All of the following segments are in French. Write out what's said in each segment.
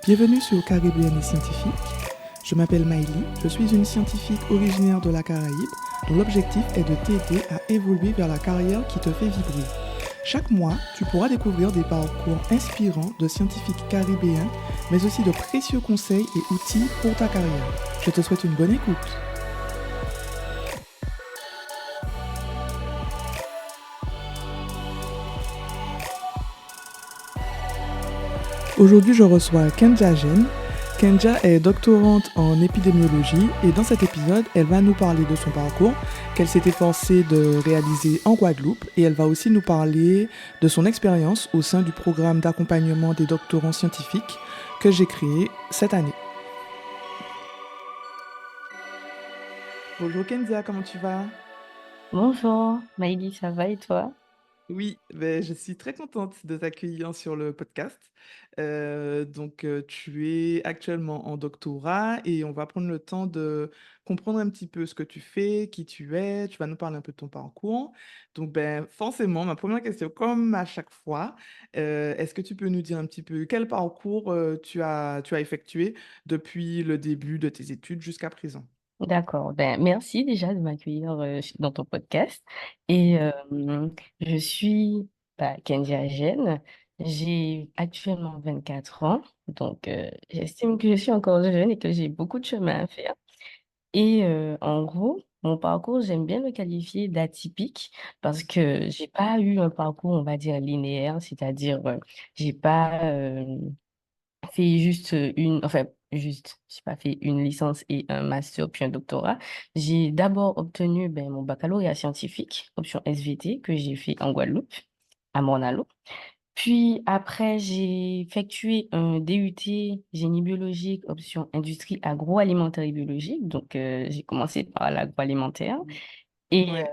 Bienvenue sur Caribéenne et Scientifique. Je m'appelle Maïli, je suis une scientifique originaire de la Caraïbe dont l'objectif est de t'aider à évoluer vers la carrière qui te fait vibrer. Chaque mois, tu pourras découvrir des parcours inspirants de scientifiques caribéens, mais aussi de précieux conseils et outils pour ta carrière. Je te souhaite une bonne écoute. Aujourd'hui, je reçois Kenja Jen. Kenja est doctorante en épidémiologie et dans cet épisode, elle va nous parler de son parcours qu'elle s'est efforcée de réaliser en Guadeloupe et elle va aussi nous parler de son expérience au sein du programme d'accompagnement des doctorants scientifiques que j'ai créé cette année. Bonjour Kenja, comment tu vas? Bonjour, Maïli, ça va et toi? Oui, ben, je suis très contente de t'accueillir sur le podcast. Tu es actuellement en doctorat et on va prendre le temps de comprendre un petit peu ce que tu fais, qui tu es. Tu vas nous parler un peu de ton parcours. Donc, ben, forcément, ma première question, comme à chaque fois, est-ce que tu peux nous dire un petit peu quel parcours tu as effectué depuis le début de tes études jusqu'à présent? D'accord, ben, merci déjà de m'accueillir dans ton podcast. Et je suis Kendia Agène, j'ai actuellement 24 ans, donc j'estime que je suis encore jeune et que j'ai beaucoup de chemin à faire. Et en gros, mon parcours, j'aime bien le qualifier d'atypique parce que j'ai pas eu un parcours, on va dire, linéaire, c'est-à-dire j'ai pas fait juste j'ai pas fait une licence et un master puis un doctorat. J'ai d'abord obtenu mon baccalauréat scientifique, option SVT, que j'ai fait en Guadeloupe, à Morne-à-l'Eau. Puis après, j'ai effectué un DUT génie biologique, option industrie agroalimentaire et biologique. Donc, j'ai commencé par l'agroalimentaire et Ouais.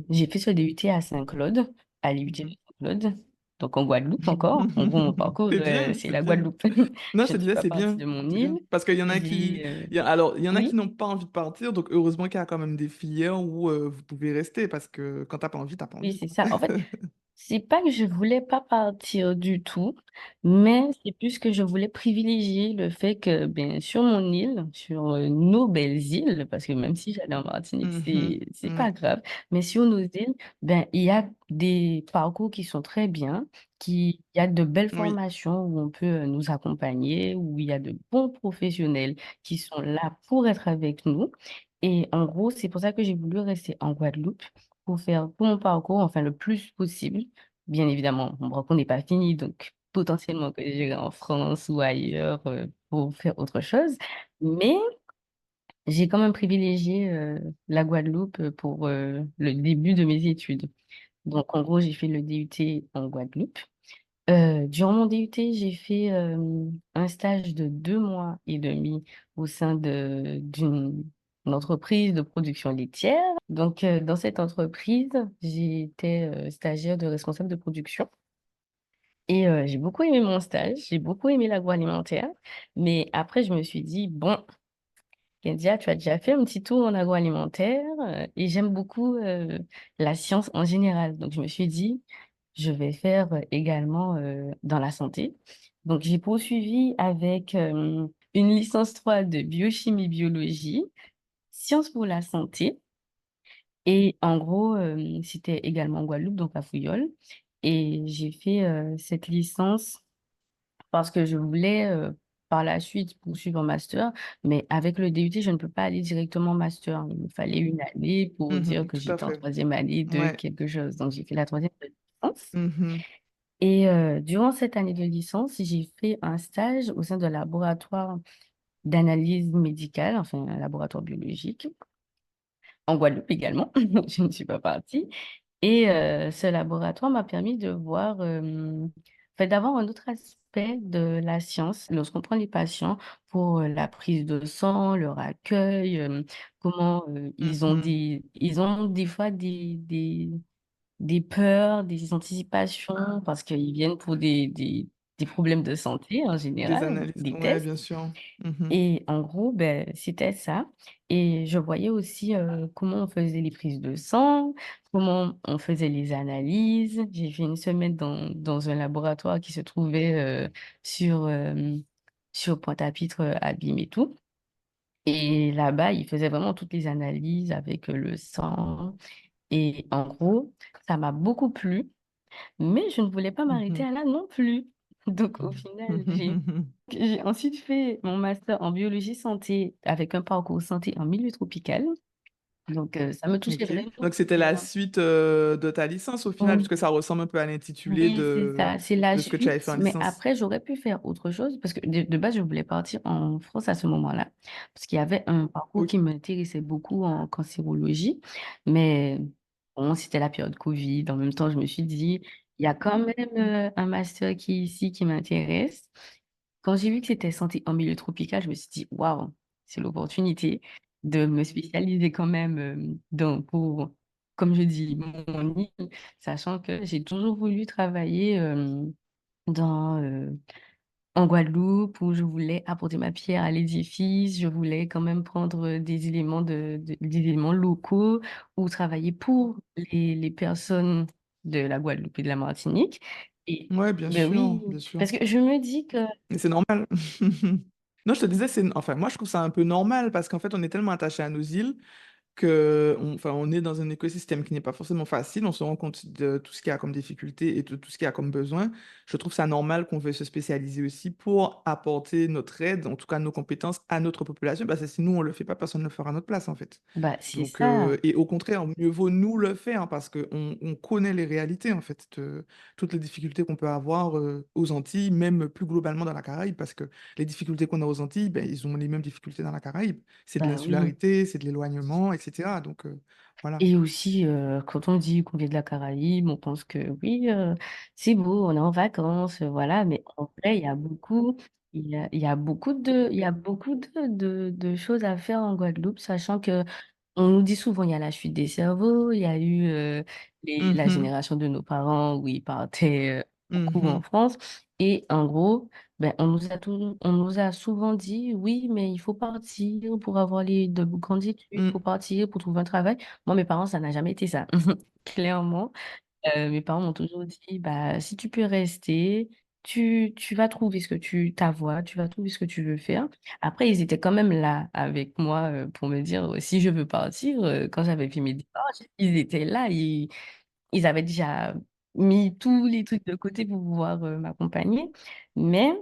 j'ai fait ce DUT à Saint-Claude, à l'IUT de Mhm. Saint-Claude. Donc, en Guadeloupe encore. En gros, mon parcours, C'est bien, c'est c'est la bien. Guadeloupe. Non, Je je te ne suis disais, pas c'est partie bien, de mon c'est île. bien. Parce qu'il y en a qui, J'ai, il y en a qui oui. n'ont pas envie de partir, donc heureusement qu'il y a quand même des filières où vous pouvez rester, parce que quand t'as pas envie, t'as pas Oui, envie, c'est quoi. ça. En fait, c'est pas que je voulais pas partir du tout, mais c'est plus que je voulais privilégier le fait que, sur mon île, sur nos belles îles, parce que même si j'allais en Martinique, Mhm, c'est pas ouais, grave, mais sur nos îles, il y a des parcours qui sont très bien, il y a de belles oui, formations où on peut nous accompagner, où il y a de bons professionnels qui sont là pour être avec nous. Et en gros, c'est pour ça que j'ai voulu rester en Guadeloupe pour faire tout mon parcours, enfin le plus possible. Bien évidemment, mon parcours n'est pas fini, donc potentiellement que j'irai en France ou ailleurs pour faire autre chose. Mais j'ai quand même privilégié la Guadeloupe pour le début de mes études. Donc en gros, j'ai fait le DUT en Guadeloupe. Durant mon DUT, j'ai fait un stage de 2 mois et demi au sein d'une entreprise de production laitière. Donc, dans cette entreprise, j'étais stagiaire de responsable de production. Et j'ai beaucoup aimé mon stage, j'ai beaucoup aimé l'agroalimentaire. Mais après, je me suis dit, bon, Kendia, tu as déjà fait un petit tour en agroalimentaire et j'aime beaucoup la science en général. Donc, je me suis dit, je vais faire également dans la santé. Donc, j'ai poursuivi avec une licence 3 de biochimie biologie, sciences pour la santé. Et en gros, c'était également en Guadeloupe, donc à Fouillol. Et j'ai fait cette licence parce que je voulais par la suite poursuivre un master, mais avec le DUT, je ne peux pas aller directement en master. Il me fallait une année pour dire mhm, que tout à j'étais en fait. troisième année de Ouais. quelque chose. Donc, j'ai fait la troisième de licence. Mhm, Et durant cette année de licence, j'ai fait un stage au sein d'un laboratoire d'analyse médicale, enfin un laboratoire biologique, en Guadeloupe également. Je ne suis pas partie. Et ce laboratoire m'a permis de voir, d'avoir un autre aspect de la science lorsqu'on prend les patients pour la prise de sang, leur accueil, comment mhm. ils ont des fois des peurs, des anticipations, parce qu'ils viennent pour des problèmes de santé en Des général, analyses, des ouais, tests. bien sûr. Mhm. Et en gros, c'était ça. Et je voyais aussi comment on faisait les prises de sang, comment on faisait les analyses. J'ai fait une semaine dans un laboratoire qui se trouvait sur sur Pointe-à-Pitre, Abîme et tout. Et là-bas, ils faisaient vraiment toutes les analyses avec le sang. Et en gros, ça m'a beaucoup plu, mais je ne voulais pas m'arrêter Mhm. à là non plus. Donc, au final, j'ai ensuite fait mon master en biologie santé avec un parcours santé en milieu tropical. Donc, ça me touchait Ok. vraiment Donc c'était la bien. suite de ta licence au final, Oui, puisque ça ressemble un peu à l'intitulé oui, c'est ça, c'est la de ce que tu avais fait suite. en Mais licence. après, j'aurais pu faire autre chose parce que de base, je voulais partir en France à ce moment-là. Parce qu'il y avait un parcours Ok. qui m'intéressait beaucoup en cancérologie. Mais bon, c'était la période Covid. En même temps, je me suis dit, il y a quand même un master qui est ici qui m'intéresse. Quand j'ai vu que c'était santé en milieu tropical, je me suis dit, waouh, c'est l'opportunité de me spécialiser quand même pour, comme je dis, mon île, sachant que j'ai toujours voulu travailler dans, en Guadeloupe où je voulais apporter ma pierre à l'édifice, je voulais quand même prendre des éléments des éléments locaux ou travailler pour les personnes de la Guadeloupe et de la Martinique. Et Ouais, ben oui, bien sûr. parce que je me dis que Et c'est normal. Non, je te disais, enfin, moi, je trouve ça un peu normal parce qu'en fait, on est tellement attaché à nos îles que enfin, on est dans un écosystème qui n'est pas forcément facile, on se rend compte de tout ce qu'il y a comme difficulté et de tout ce qu'il y a comme besoin. Je trouve ça normal qu'on veuille se spécialiser aussi pour apporter notre aide, en tout cas nos compétences à notre population, parce que si nous on le fait pas, personne ne le fera à notre place en fait. bah, c'est Donc, ça. et au contraire, mieux vaut nous le faire parce qu'on on connaît les réalités en fait, de toutes les difficultés qu'on peut avoir aux Antilles, même plus globalement dans la Caraïbe, parce que les difficultés qu'on a aux Antilles, ben, ils ont les mêmes difficultés dans la Caraïbe. C'est de Bah oui. l'insularité, c'est de l'éloignement, etc. Donc, voilà. Et aussi, quand on dit qu'on vient de la Caraïbe, on pense que oui, c'est beau, on est en vacances, voilà. Mais en vrai, il y a beaucoup de choses à faire en Guadeloupe, sachant que on nous dit souvent il y a la chute des cerveaux, il y a eu la Mhm, génération de nos parents où ils partaient beaucoup en mhm, France. Et en gros, ben, on nous a souvent dit oui, mais il faut partir pour avoir de grandes études, il faut mm. partir pour trouver un travail. Moi, mes parents, ça n'a jamais été ça. Clairement, mes parents m'ont toujours dit, bah, si tu peux rester, tu vas trouver ta voie, tu vas trouver ce que tu veux faire. Après, ils étaient quand même là avec moi pour me dire si je veux partir. Quand j'avais fait mes démarches, ils étaient là, ils avaient déjà mis tous les trucs de côté pour pouvoir m'accompagner. Mais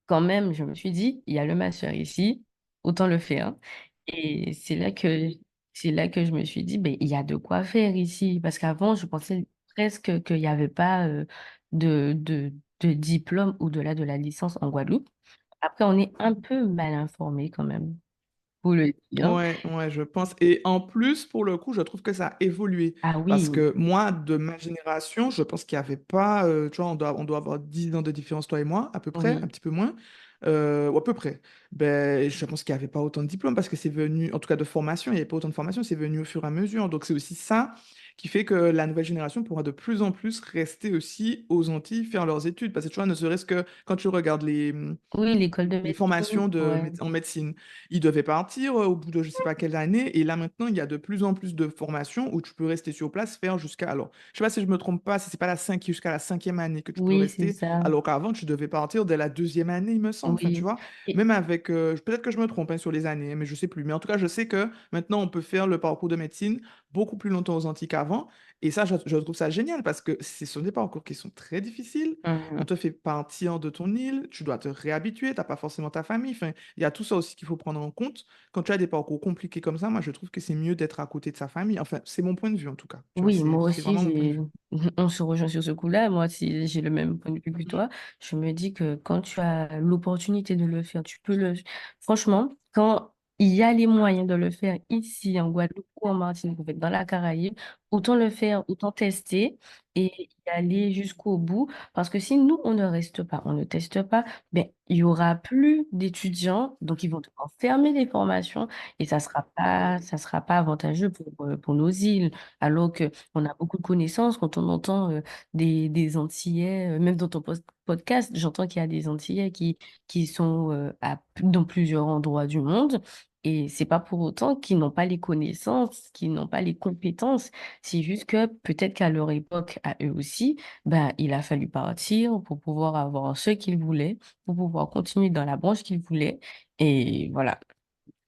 quand même, je me suis dit, il y a le master ici, autant le faire. Et c'est là que je me suis dit, ben, il y a de quoi faire ici. Parce qu'avant, je pensais presque qu'il n'y avait pas de, de, de diplôme au-delà de la licence en Guadeloupe. Après, on est un peu mal informé quand même, pour le dire. Ouais, ouais, je pense. Et en plus, pour le coup, je trouve que ça a évolué. Ah Parce oui, que moi, de ma génération, je pense qu'il n'y avait pas, tu vois, on doit avoir 10 ans de différence, toi et moi, à peu près, un oui, petit peu moins, ou à peu près. Ben, je pense qu'il n'y avait pas autant de diplômes parce que c'est venu, en tout cas de formation, il n'y avait pas autant de formation, c'est venu au fur et à mesure. Donc c'est aussi ça qui fait que la nouvelle génération pourra de plus en plus rester aussi aux Antilles, faire leurs études. Parce que tu vois, ne serait-ce que quand tu regardes oui, l'école de les médecine, formations ouais. en médecine. Ils devaient partir au bout de je sais pas quelle année, et là maintenant il y a de plus en plus de formations où tu peux rester sur place, faire jusqu'à alors, je sais pas si je me trompe pas, si c'est pas jusqu'à la cinquième année que tu peux Oui, c'est rester, ça. alors qu'avant tu devais partir dès la deuxième année, il me semble. Enfin, tu Oui. vois, Et, même avec, peut-être que je me trompe hein, sur les années, mais je sais plus. Mais en tout cas, je sais que maintenant on peut faire le parcours de médecine beaucoup plus longtemps aux Antilles qu'avant, et ça, je trouve ça génial parce que ce sont des parcours qui sont très difficiles. On hum, te fait partir de ton île, tu dois te réhabituer, t'as pas forcément ta famille. Enfin, il y a tout ça aussi qu'il faut prendre en compte. Quand tu as des parcours compliqués comme ça, moi, je trouve que c'est mieux d'être à côté de sa famille. Enfin, c'est mon point de vue en tout cas. Tu vois, Oui, moi c'est aussi, vraiment mon point de vue. on se rejoint sur ce coup-là. Moi, si j'ai le même point de vue que Mm. toi, je me dis que quand tu as l'opportunité de le faire, tu peux franchement, quand il y a les moyens de le faire ici, en Guadeloupe ou en Martinique, en fait, dans la Caraïbe, autant le faire, autant tester et y aller jusqu'au bout. Parce que si nous, on ne reste pas, on ne teste pas, ben, il y aura plus d'étudiants, donc ils vont devoir fermer les formations et ça sera pas avantageux pour nos îles. Alors qu'on a beaucoup de connaissances quand on entend des Antillais, même dans ton podcast, j'entends qu'il y a des Antillais qui sont dans plusieurs endroits du monde. Et c'est pas pour autant qu'ils n'ont pas les connaissances, qu'ils n'ont pas les compétences. C'est juste que peut-être qu'à leur époque, à eux aussi, ben, il a fallu partir pour pouvoir avoir ce qu'ils voulaient, pour pouvoir continuer dans la branche qu'ils voulaient. Et voilà.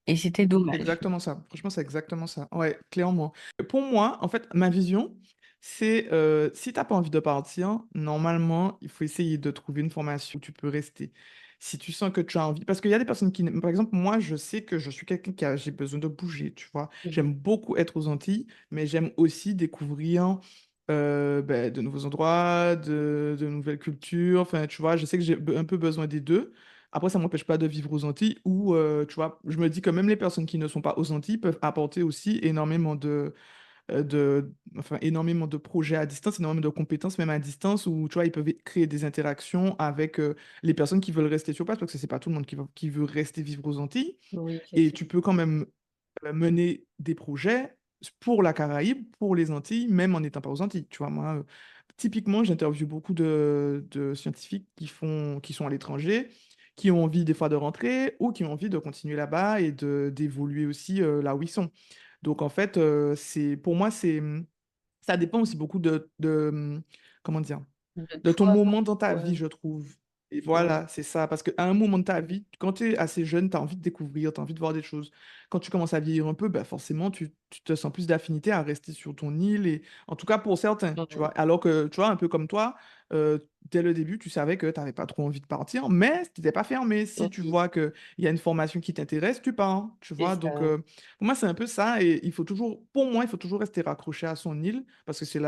Et c'était C'est dommage. exactement ça. Franchement, c'est exactement ça. Ouais, clairement. Pour moi, en fait, ma vision, c'est si t'as pas envie de partir, normalement, il faut essayer de trouver une formation où tu peux rester. Si tu sens que tu as envie, parce qu'il y a des personnes qui, par exemple, moi, je sais que je suis quelqu'un j'ai besoin de bouger, tu vois. Mhm. J'aime beaucoup être aux Antilles, mais j'aime aussi découvrir ben, de nouveaux endroits, de nouvelles cultures. Enfin, tu vois, je sais que j'ai un peu besoin des deux. Après, ça ne m'empêche pas de vivre aux Antilles où, tu vois, je me dis que même les personnes qui ne sont pas aux Antilles peuvent apporter aussi enfin, énormément de projets à distance, énormément de compétences même à distance où, tu vois, ils peuvent créer des interactions avec les personnes qui veulent rester sur place parce que c'est pas tout le monde qui veut rester vivre aux Antilles. Oui, Et tu effectivement. peux quand même mener des projets pour la Caraïbe, pour les Antilles, même en n'étant pas aux Antilles. Tu vois, moi, typiquement, j'interviewe beaucoup de scientifiques qui sont à l'étranger, qui ont envie des fois de rentrer ou qui ont envie de continuer là-bas et d'évoluer aussi là où ils sont. Donc, en fait, pour moi, ça dépend aussi beaucoup comment dire, De de ton toi, moment dans ta ouais. vie, je trouve. Et Oui, voilà, c'est ça. Parce qu'à un moment de ta vie, quand tu es assez jeune, tu as envie de découvrir, tu as envie de voir des choses. Quand tu commences à vieillir un peu, bah forcément, tu te sens plus d'affinité à rester sur ton île. Et en tout cas, pour certains, tu vois. oui, Alors que, tu vois, un peu comme toi, euh, dès le début, tu savais que tu n'avais pas trop envie de partir, mais tu n'étais pas fermé. Si tu oui, vois qu'il y a une formation qui t'intéresse, tu pars, tu c'est vois. Donc, ça. pour moi, c'est un peu ça. Et il faut toujours, pour moi, il faut toujours rester raccroché à son île parce que c'est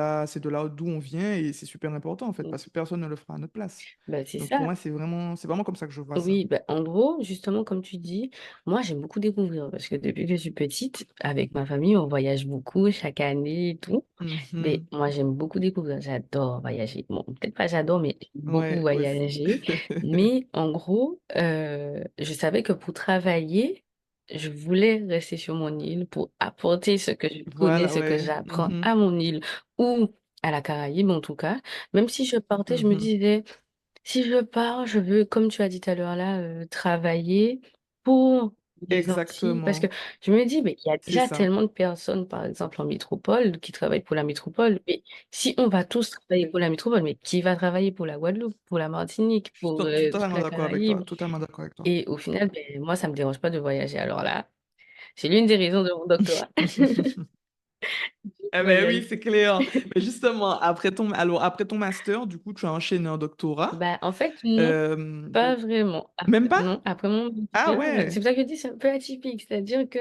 de là d'où on vient et c'est super important, en fait, parce que personne ne le fera à notre place. Ben, c'est Donc pour ça. moi, c'est vraiment comme ça que je vois ça. Oui, ben, en gros, justement, comme tu dis, moi, j'aime beaucoup découvrir parce que depuis que je suis petite, avec ma famille, on voyage beaucoup chaque année et tout. Mais Mhm. moi, j'aime beaucoup découvrir. J'adore voyager. Bon, peut-être pas j'adore, mais j'aime beaucoup Ouais, moi aussi. voyager. Mais en gros, je savais que pour travailler, je voulais rester sur mon île pour apporter ce que je connais, Voilà, ce que ouais. j'apprends Mhm. à mon île ou à la Caraïbe en tout cas. Même si je partais, je me Mhm. disais, si je pars, je veux, comme tu as dit tout à l'heure là, travailler pour les Antilles. Parce que Exactement. je me dis, mais il y a C'est déjà ça. tellement de personnes, par exemple, en métropole, qui travaillent pour la métropole. Mais si on va tous travailler pour la métropole, mais qui va travailler pour la Guadeloupe, pour la Martinique, Je suis pour toute totalement la d'accord avec toi. Caraïbe? Totalement d'accord avec toi. Et au final, ben, moi, ça me dérange pas de voyager. Alors là, c'est l'une des raisons de mon doctorat. Eh ben oui, Voyager. c'est clair. Mais justement, après ton master, du coup, tu as enchaîné un doctorat. Bah, en fait, non, pas Donc, vraiment. même Après, pas? non, après mon Ah master, c'est ouais. pour ça que je dis c'est un peu atypique. C'est-à-dire que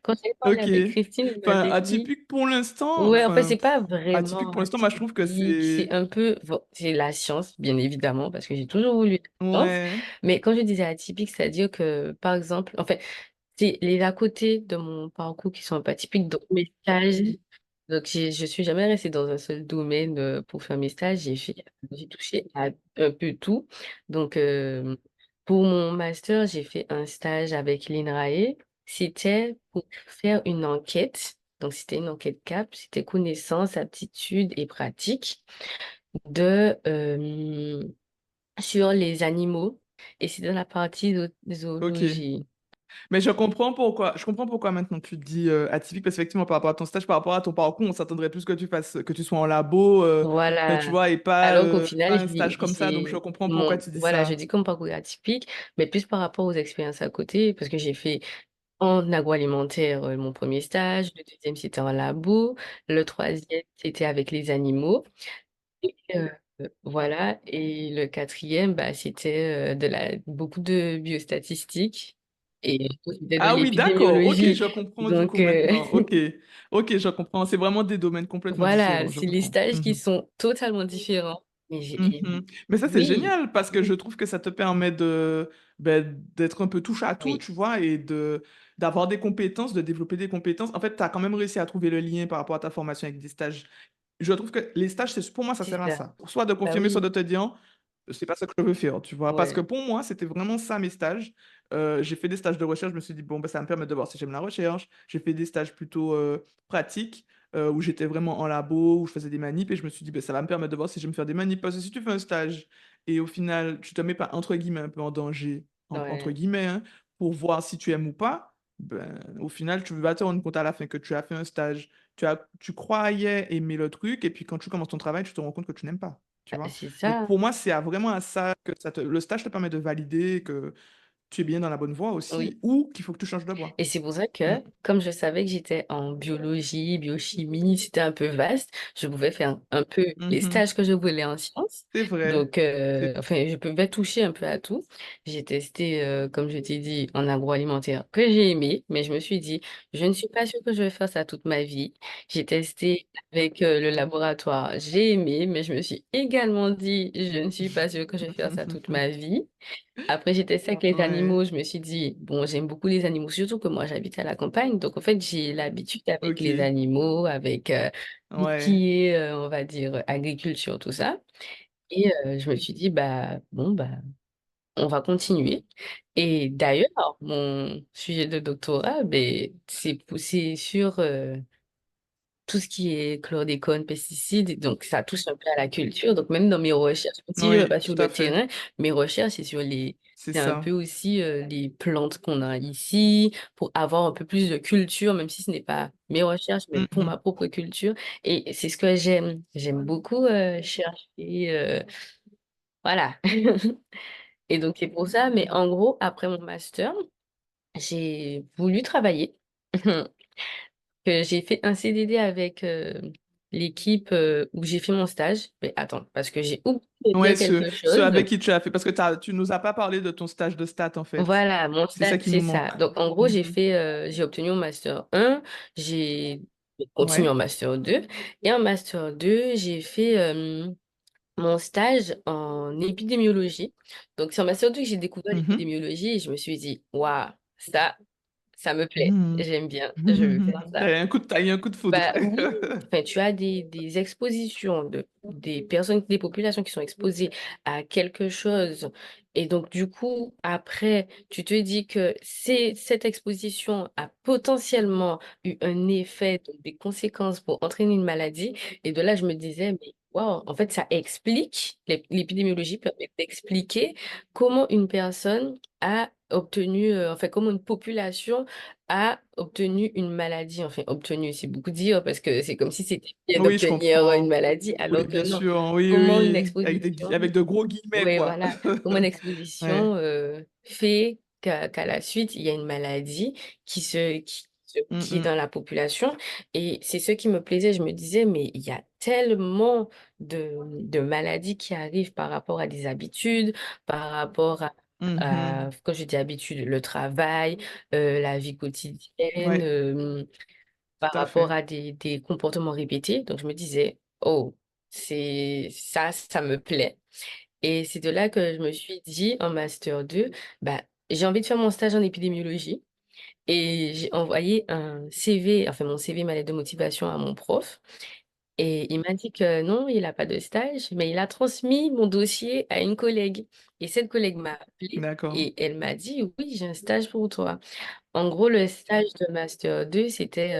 quand j'ai parlé Ok. avec Christine, elle Enfin, m'avait dit, atypique pour l'instant. ouais, en fait, Enfin, c'est pas atypique vraiment pour l'instant, moi, je trouve que atypique. C'est c'est. un peu, bon, c'est la science, bien évidemment, parce que j'ai toujours voulu la science. Ouais. Mais quand je disais atypique, c'est-à-dire que, par exemple, en fait, c'est les à côté de mon parcours qui sont un peu atypiques. Donc, mes stages, donc je suis jamais restée dans un seul domaine pour faire mes stages. J'ai touché à un peu tout. Donc, pour mon master, j'ai fait un stage avec l'INRAE. C'était pour faire une enquête. Donc, c'était une enquête CAP. C'était connaissances, aptitudes et pratiques sur les animaux. Et c'est dans la partie Ok. zoologie. Mais je comprends pourquoi maintenant tu te dis atypique, parce qu'effectivement, par rapport à ton stage, par rapport à ton parcours, on s'attendrait plus que tu sois en labo, enfin, tu Voilà. vois, et Alors qu'au final, pas un stage comme ça, donc je comprends pourquoi tu dis voilà, je ça. dis comme parcours atypique, mais plus par rapport aux expériences à côté, parce que j'ai fait en agroalimentaire mon premier stage, le deuxième c'était en labo, le troisième c'était avec les animaux, et, voilà, et le quatrième, bah, c'était beaucoup de biostatistiques et c'était de Ah oui, d'accord, ok, l'épidémiologie. je comprends du Donc, coup maintenant. Ok, ok, je comprends. C'est vraiment des domaines complètement voilà, différents, je c'est les comprends. stages qui Mhm. sont totalement différents. Mais Mhm. Mais ça, c'est oui, génial parce que je trouve que ça te permet d'être un peu touche à tout, oui, tu vois, et d'avoir des compétences, de développer des compétences. En fait, tu as quand même réussi à trouver le lien par rapport à ta formation avec des stages. Je trouve que les stages, pour moi, ça c'est sert à ça. ça. Soit de Bah confirmer, soit oui, de te dire, c'est pas ça que je veux faire, tu vois. Parce que ouais, pour moi, c'était vraiment ça, mes stages. J'ai fait des stages de recherche, je me suis dit, bon, bah, ça va me permet de voir si j'aime la recherche. J'ai fait des stages plutôt pratiques, où j'étais vraiment en labo, où je faisais des manips, et je me suis dit, bah, ça va me permettre de voir si j'aime faire des manips. Parce que si tu fais un stage, et au final, tu te mets pas, entre guillemets, un peu en danger, entre ouais, guillemets, hein, pour voir si tu aimes ou pas, ben, au final, tu vas te rendre compte à la fin que tu as fait un stage, tu croyais aimer le truc, et puis quand tu commences ton travail, tu te rends compte que tu n'aimes pas, tu vois. C'est Donc ça, pour moi, vraiment à ça que le stage te permet de valider que tu es bien dans la bonne voie oui. aussi, ou qu'il faut que tu changes de voie. Et c'est pour ça Mm. que, comme je savais que j'étais en biologie, biochimie, c'était un peu vaste, je pouvais faire un peu les Mhm. stages que je voulais en sciences. C'est vrai. Donc, C'est... enfin, je pouvais toucher un peu à tout. J'ai testé, comme je t'ai dit, en agroalimentaire que j'ai aimé, mais je me suis dit, je ne suis pas sûre que je vais faire ça toute ma vie. J'ai testé avec le laboratoire, j'ai aimé, mais je me suis également dit, je ne suis pas sûre que je vais faire ça toute ma vie. Après, j'ai testé avec les Ouais, animaux. Je me suis dit, bon, j'aime beaucoup les animaux, surtout que moi, j'habite à la campagne. Donc, en fait, j'ai l'habitude avec les ok. animaux, avec tout ce Ouais. qui est, on va dire, agriculture, tout ça. Et je me suis dit, bah, bon, bah, on va continuer. Et d'ailleurs, mon sujet de doctorat, ben, c'est poussé sur tout ce qui est chlordécone, pesticides, donc ça touche un peu à la culture. Donc même dans mes recherches, même si je ne vais Oui, pas tout sur à le fait. terrain, mes recherches, C'est c'est un peu ça. aussi les plantes qu'on a ici, pour avoir un peu plus de culture, même si ce n'est pas mes recherches, mais pour Mhm. ma propre culture. Et c'est ce que j'aime. J'aime beaucoup chercher, voilà. Et donc c'est pour ça, mais en gros, après mon master, j'ai voulu travailler. Que j'ai fait un CDD avec l'équipe où j'ai fait mon stage. Mais attends, parce que j'ai oublié de Ouais, dire quelque ceux chose. avec qui tu as fait, parce que tu nous as pas parlé de ton stage de stats, en fait. Voilà, mon C'est ça stage, qui c'est nous ça. manque. Donc, en gros, Mhm. j'ai obtenu mon master 1, j'ai continué en Ouais. master 2. Et en master 2, j'ai fait mon stage en épidémiologie. Donc, c'est en master 2 que j'ai découvert Mhm. l'épidémiologie et je me suis dit, waouh, ça me plaît. Mhm. J'aime bien, je veux faire ça. T'as eu un coup de foudre. Bah oui, enfin, tu as des expositions des personnes, des populations qui sont exposées à quelque chose. Et donc, du coup, après, tu te dis que cette exposition a potentiellement eu un effet, donc des conséquences pour entraîner une maladie. Et de là, je me disais, mais wow, en fait, ça explique, l'épidémiologie permet d'expliquer comment une personne a obtenu, enfin, comment une population a obtenu une maladie. Enfin, obtenu, c'est beaucoup dire parce que c'est comme si c'était bien Oui, je d'obtenir une comprends. maladie, Oui, alors que bien non. sûr. Oui, Comment une oui. exposition, Avec de gros guillemets, oui, quoi. voilà, comment une Ouais. exposition fait qu'à la suite, il y a une maladie qui est Mhm. dans la population. Et c'est ce qui me plaisait. Je me disais, mais il y a tellement de maladies qui arrivent par rapport à des habitudes, par rapport Mhm. quand je dis habitude, le travail, la vie quotidienne, Ouais, par tout à rapport fait. à des comportements répétés. Donc, je me disais, oh, ça me plaît. Et c'est de là que je me suis dit, en master 2 bah, j'ai envie de faire mon stage en épidémiologie. Et j'ai envoyé un CV, enfin mon CV, ma lettre de motivation à mon prof. Et il m'a dit que non, il n'a pas de stage, mais il a transmis mon dossier à une collègue. Et cette collègue m'a appelée D'accord. et elle m'a dit, oui, j'ai un stage pour toi. En gros, le stage de master 2 c'était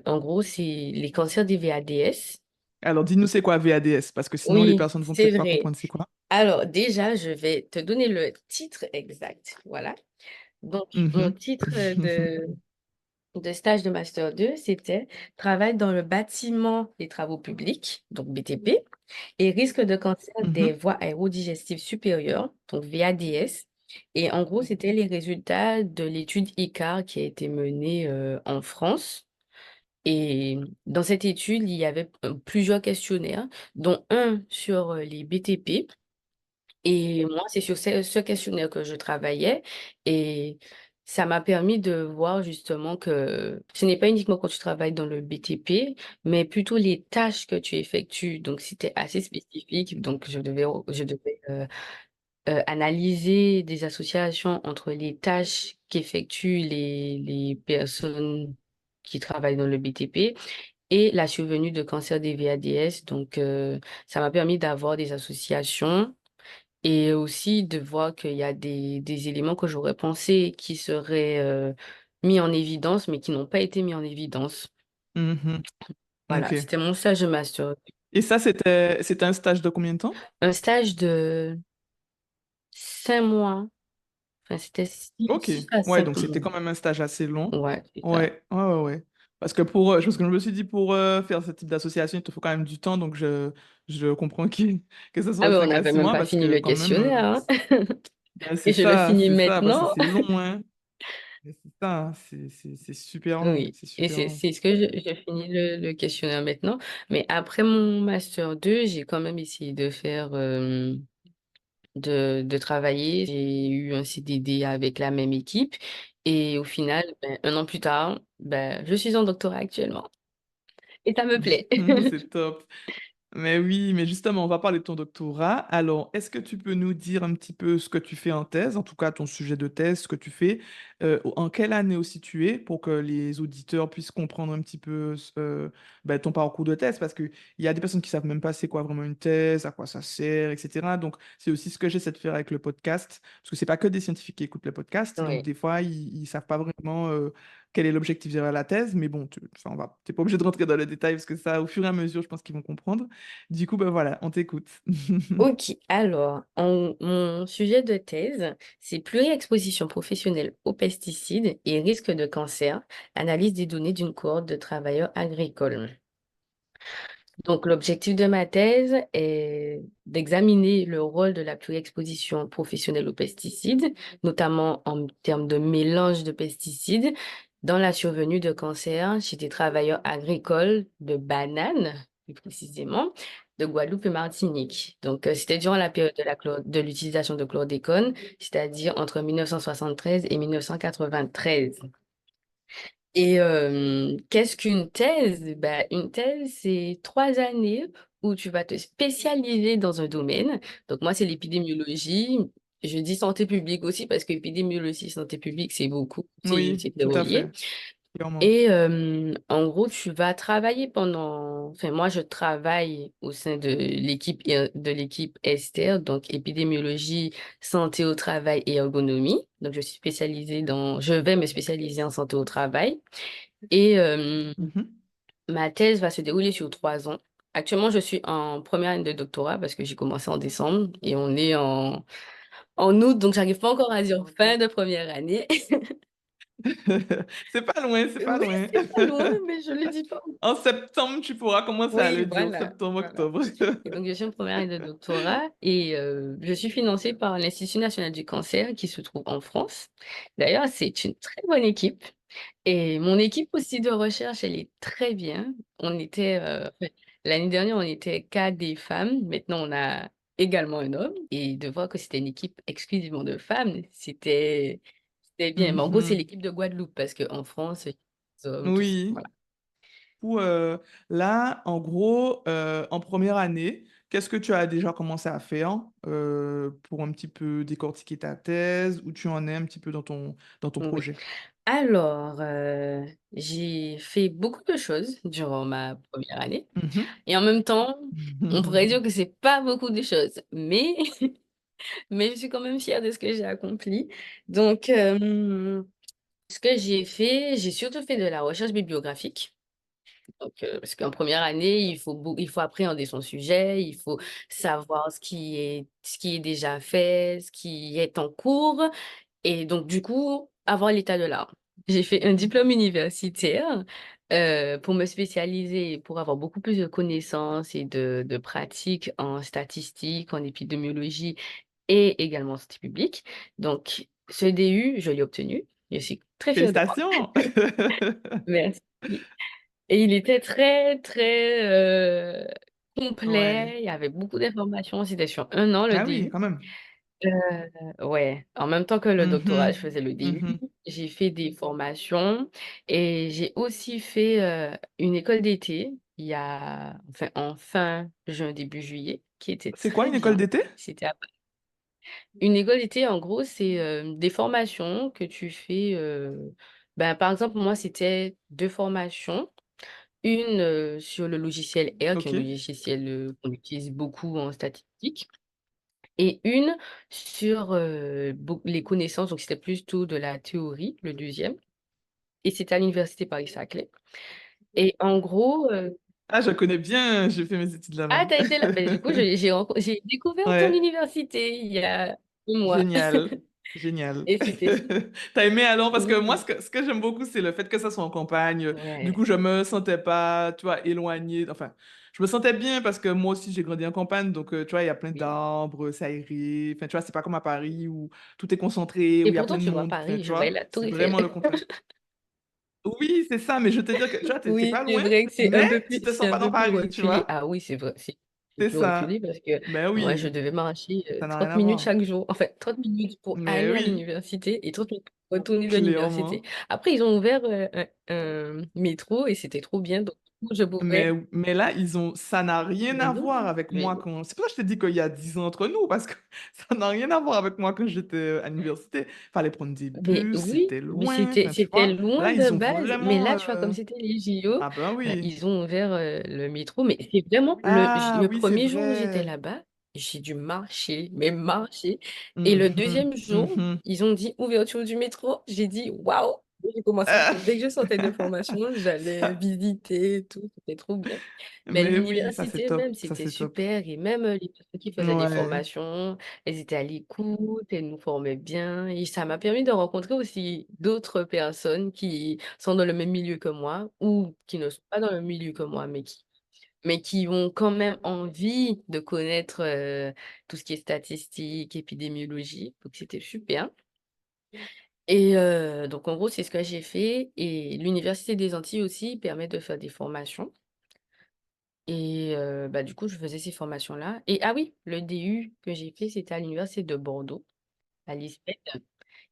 en gros, c'est les cancers des VADS. Alors, dis-nous c'est quoi VADS, parce que sinon les Oui, personnes vont c'est peut-être pas vrai. comprendre c'est quoi. Alors, déjà, je vais te donner le titre exact. Voilà. Donc, mon Mhm. titre de stage de Master 2, c'était Travail dans le bâtiment des travaux publics, donc BTP, et risque de cancer des Mhm. voies aérodigestives supérieures, donc VADS. Et en gros, c'était les résultats de l'étude ICAR qui a été menée en France. Et dans cette étude, il y avait plusieurs questionnaires, dont un sur les BTP. Et moi, c'est sur ce questionnaire que je travaillais. Et ça m'a permis de voir justement que ce n'est pas uniquement quand tu travailles dans le BTP, mais plutôt les tâches que tu effectues. Donc, c'était assez spécifique. Donc, je devais analyser des associations entre les tâches qu'effectuent les personnes qui travaillent dans le BTP et la survenue de cancer des VADS. Donc, ça m'a permis d'avoir des associations et aussi de voir qu'il y a des éléments que j'aurais pensé qui seraient mis en évidence, mais qui n'ont pas été mis en évidence. Mhm. Ok. Voilà, c'était mon stage de master. Et ça, c'était un stage de combien de temps? Un stage de 5 mois. Enfin, c'était Ok, 6 à ouais, 5 donc c'était mois. quand même un stage assez long. Ouais, c'est ça. Ouais, ouais, ouais, ouais. Parce que je me suis dit, pour faire ce type d'association, il te faut quand même du temps, donc je comprends que ce Ah soit ben, on 5 à n'avait 6 même mois, pas parce fini que le quand même, questionnaire, hein. ben, Et je le finis parce que maintenant. c'est long, hein. Mais c'est ça, hein, c'est super long, Oui, c'est et super c'est long. c'est ce que je finis le questionnaire maintenant. Mais après mon master 2, j'ai quand même essayé de faire, de travailler. J'ai eu un CDD avec la même équipe. Et au final, ben, 1 an plus tard, ben, je suis en doctorat actuellement. Et ça me plaît. C'est top. Mais oui, mais justement, on va parler de ton doctorat. Alors, est-ce que tu peux nous dire un petit peu ce que tu fais en thèse, en tout cas ton sujet de thèse, ce que tu fais, en quelle année aussi tu es, pour que les auditeurs puissent comprendre un petit peu ben, ton parcours de thèse, parce qu'il y a des personnes qui savent même pas c'est quoi vraiment une thèse, à quoi ça sert, etc. Donc, c'est aussi ce que j'essaie de faire avec le podcast, parce que c'est pas que des scientifiques qui écoutent le podcast, donc Oui. des fois, ils savent pas vraiment quel est l'objectif derrière la thèse, mais bon, enfin, t'es pas obligé de rentrer dans le détail, parce que ça, au fur et à mesure, je pense qu'ils vont comprendre. Du coup, ben voilà, on t'écoute. Ok, alors, mon sujet de thèse, c'est pluriexposition professionnelle aux pesticides et risque de cancer, analyse des données d'une cohorte de travailleurs agricoles. Donc, l'objectif de ma thèse est d'examiner le rôle de la pluriexposition professionnelle aux pesticides, notamment en termes de mélange de pesticides, dans la survenue de cancers chez des travailleurs agricoles de bananes, plus précisément, de Guadeloupe et Martinique. Donc, c'était durant la période de l'utilisation de chlordécone, c'est-à-dire entre 1973 et 1993. Et qu'est-ce qu'une thèse? Ben, une thèse, c'est 3 années où tu vas te spécialiser dans un domaine. Donc moi, c'est l'épidémiologie. Je dis santé publique aussi parce que épidémiologie, santé publique, c'est beaucoup, Oui, c'est très tout à relié. fait, clairement. Et en gros, tu vas travailler pendant... Enfin, moi, je travaille au sein de l'équipe Esther, donc épidémiologie, santé au travail et ergonomie. Donc, je vais me spécialiser en santé au travail. Et Mhm. ma thèse va se dérouler sur 3 ans. Actuellement, je suis en première année de doctorat parce que j'ai commencé en décembre et on est en août, donc j'arrive pas encore à dire fin de première année. C'est pas loin, c'est pas Oui, loin. c'est pas loin, mais je le dis pas. En septembre, tu pourras commencer à Oui, le dire, voilà, septembre, voilà. octobre. Et donc, je suis en première année de doctorat et je suis financée par l'Institut national du cancer qui se trouve en France. D'ailleurs, c'est une très bonne équipe. Et mon équipe aussi de recherche, elle est très bien. Enfin, l'année dernière, on était 4 des femmes. Maintenant, on a également un homme. Et de voir que c'était une équipe exclusivement de femmes, c'était bien. Mais en gros, c'est Mhm. l'équipe de Guadeloupe parce qu'en France, il y a des hommes, tout ça. Oui. Voilà. Ou là, en gros, en première année, qu'est-ce que tu as déjà commencé à faire pour un petit peu décortiquer ta thèse, où tu en es un petit peu dans ton Oui. projet? Alors, j'ai fait beaucoup de choses durant ma première année. Et en même temps, on pourrait dire Mhm. que c'est pas beaucoup de choses. Mais mais je suis quand même fière de ce que j'ai accompli. Donc, ce que j'ai fait, j'ai surtout fait de la recherche bibliographique. Donc, parce qu'en première année, il faut appréhender son sujet, il faut savoir ce qui est déjà fait, ce qui est en cours, et donc du coup, avoir l'état de l'art. J'ai fait un diplôme universitaire pour me spécialiser, pour avoir beaucoup plus de connaissances et de pratiques en statistique, en épidémiologie et également en santé publique. Donc, ce DU, je l'ai obtenu. Je suis très fière de moi. Félicitations! Merci. Et il était très, très Ouais. complet. Il y avait beaucoup d'informations. C'était sur 1 an le Ah oui, DU. quand même. Ouais, en même temps que le doctorat, je Mhm. faisais le DU. Mhm. J'ai fait des formations et j'ai aussi fait une école d'été enfin, en fin juin, début juillet, qui était C'est quoi très une école bien. d'été? Une école d'été, en gros, c'est des formations que tu fais. Ben, par exemple, moi, c'était 2 formations. Une sur le logiciel R, qui est Ok. un logiciel qu'on utilise beaucoup en statistique, et une sur les connaissances, donc c'était plutôt de la théorie, le deuxième, et c'était à l'Université Paris-Saclay. Et en gros, Ah, je connais bien, j'ai fait mes études ah, là-bas. t'as été là, ben, du coup, j'ai découvert ton Ouais, université il y a 2 mois. génial. Génial. Et c'était T'as aimé alors? Parce que moi, oui, ce que j'aime beaucoup, c'est le fait que ça soit en campagne. Du ouais, coup, je me sentais pas, tu vois, éloignée. Enfin, je me sentais bien parce que moi aussi, j'ai grandi en campagne. Donc, tu vois, il y a plein oui. d'arbres, c'est aéré. Enfin, tu vois, c'est pas comme à Paris où tout est concentré, où Et il y a pourtant, plein de tu vois, monde. Enfin, Paris, tu je voyais vois, la Tour c'est Eiffel. vraiment le contraire. Oui, c'est ça, mais je te dis que, tu vois, t'es Oui, pas c'est loin, vrai que mais tu te c'est sens un pas dans peu plus Paris, tu reculé. vois? Ah oui, c'est vrai, c'est C'est plus reculé ça. parce que Ben moi, je oui, devais marcher ça n'a rien 30 à minutes voir. chaque jour. En fait, 30 minutes pour Mais aller à oui, l'université et 30 minutes pour retourner de l'université. clairement. Après, ils ont ouvert un métro et c'était trop bien. Donc, du coup, je pouvais. Mais là, ça n'a rien Mais à non, voir avec mais moi non. quand. C'est pour ça que je t'ai dit qu'il y a 10 ans entre nous, parce que ça n'a rien à voir avec moi quand j'étais à l'université. Fallait prendre des Mais bus, oui, c'était mais loin, c'était enfin, tu c'était vois. loin Là, de ils ont base. Mais vraiment. là, tu vois, comme c'était les JO, Ah ben oui. ils ont ouvert le métro. Mais c'est vraiment Ah le oui, c'est premier jour où j'étais vrai. là-bas, j'ai dû marcher, mais marcher. Et le Mhm, deuxième jour, mhm. ils ont dit ouverture du métro. J'ai dit waouh! J'ai commencé à Ah. dès que je sortais de formation, j'allais visiter et tout. C'était trop bien. Mais Mais oui, ça c'est l'université top. même, Ça c'était c'est top. super. Et même les personnes qui faisaient des Ouais. formations. Elles étaient à l'écoute, elles nous formaient bien et ça m'a permis de rencontrer aussi d'autres personnes qui sont dans le même milieu que moi ou qui ne sont pas dans le milieu que moi, mais qui ont quand même envie de connaître, tout ce qui est statistique, épidémiologie, donc c'était super et donc en gros, c'est ce que j'ai fait et l'université des Antilles aussi permet de faire des formations et bah, du coup, je faisais ces formations-là et ah oui, le DU que j'ai fait, c'était à l'université de Bordeaux, à l'ISPED.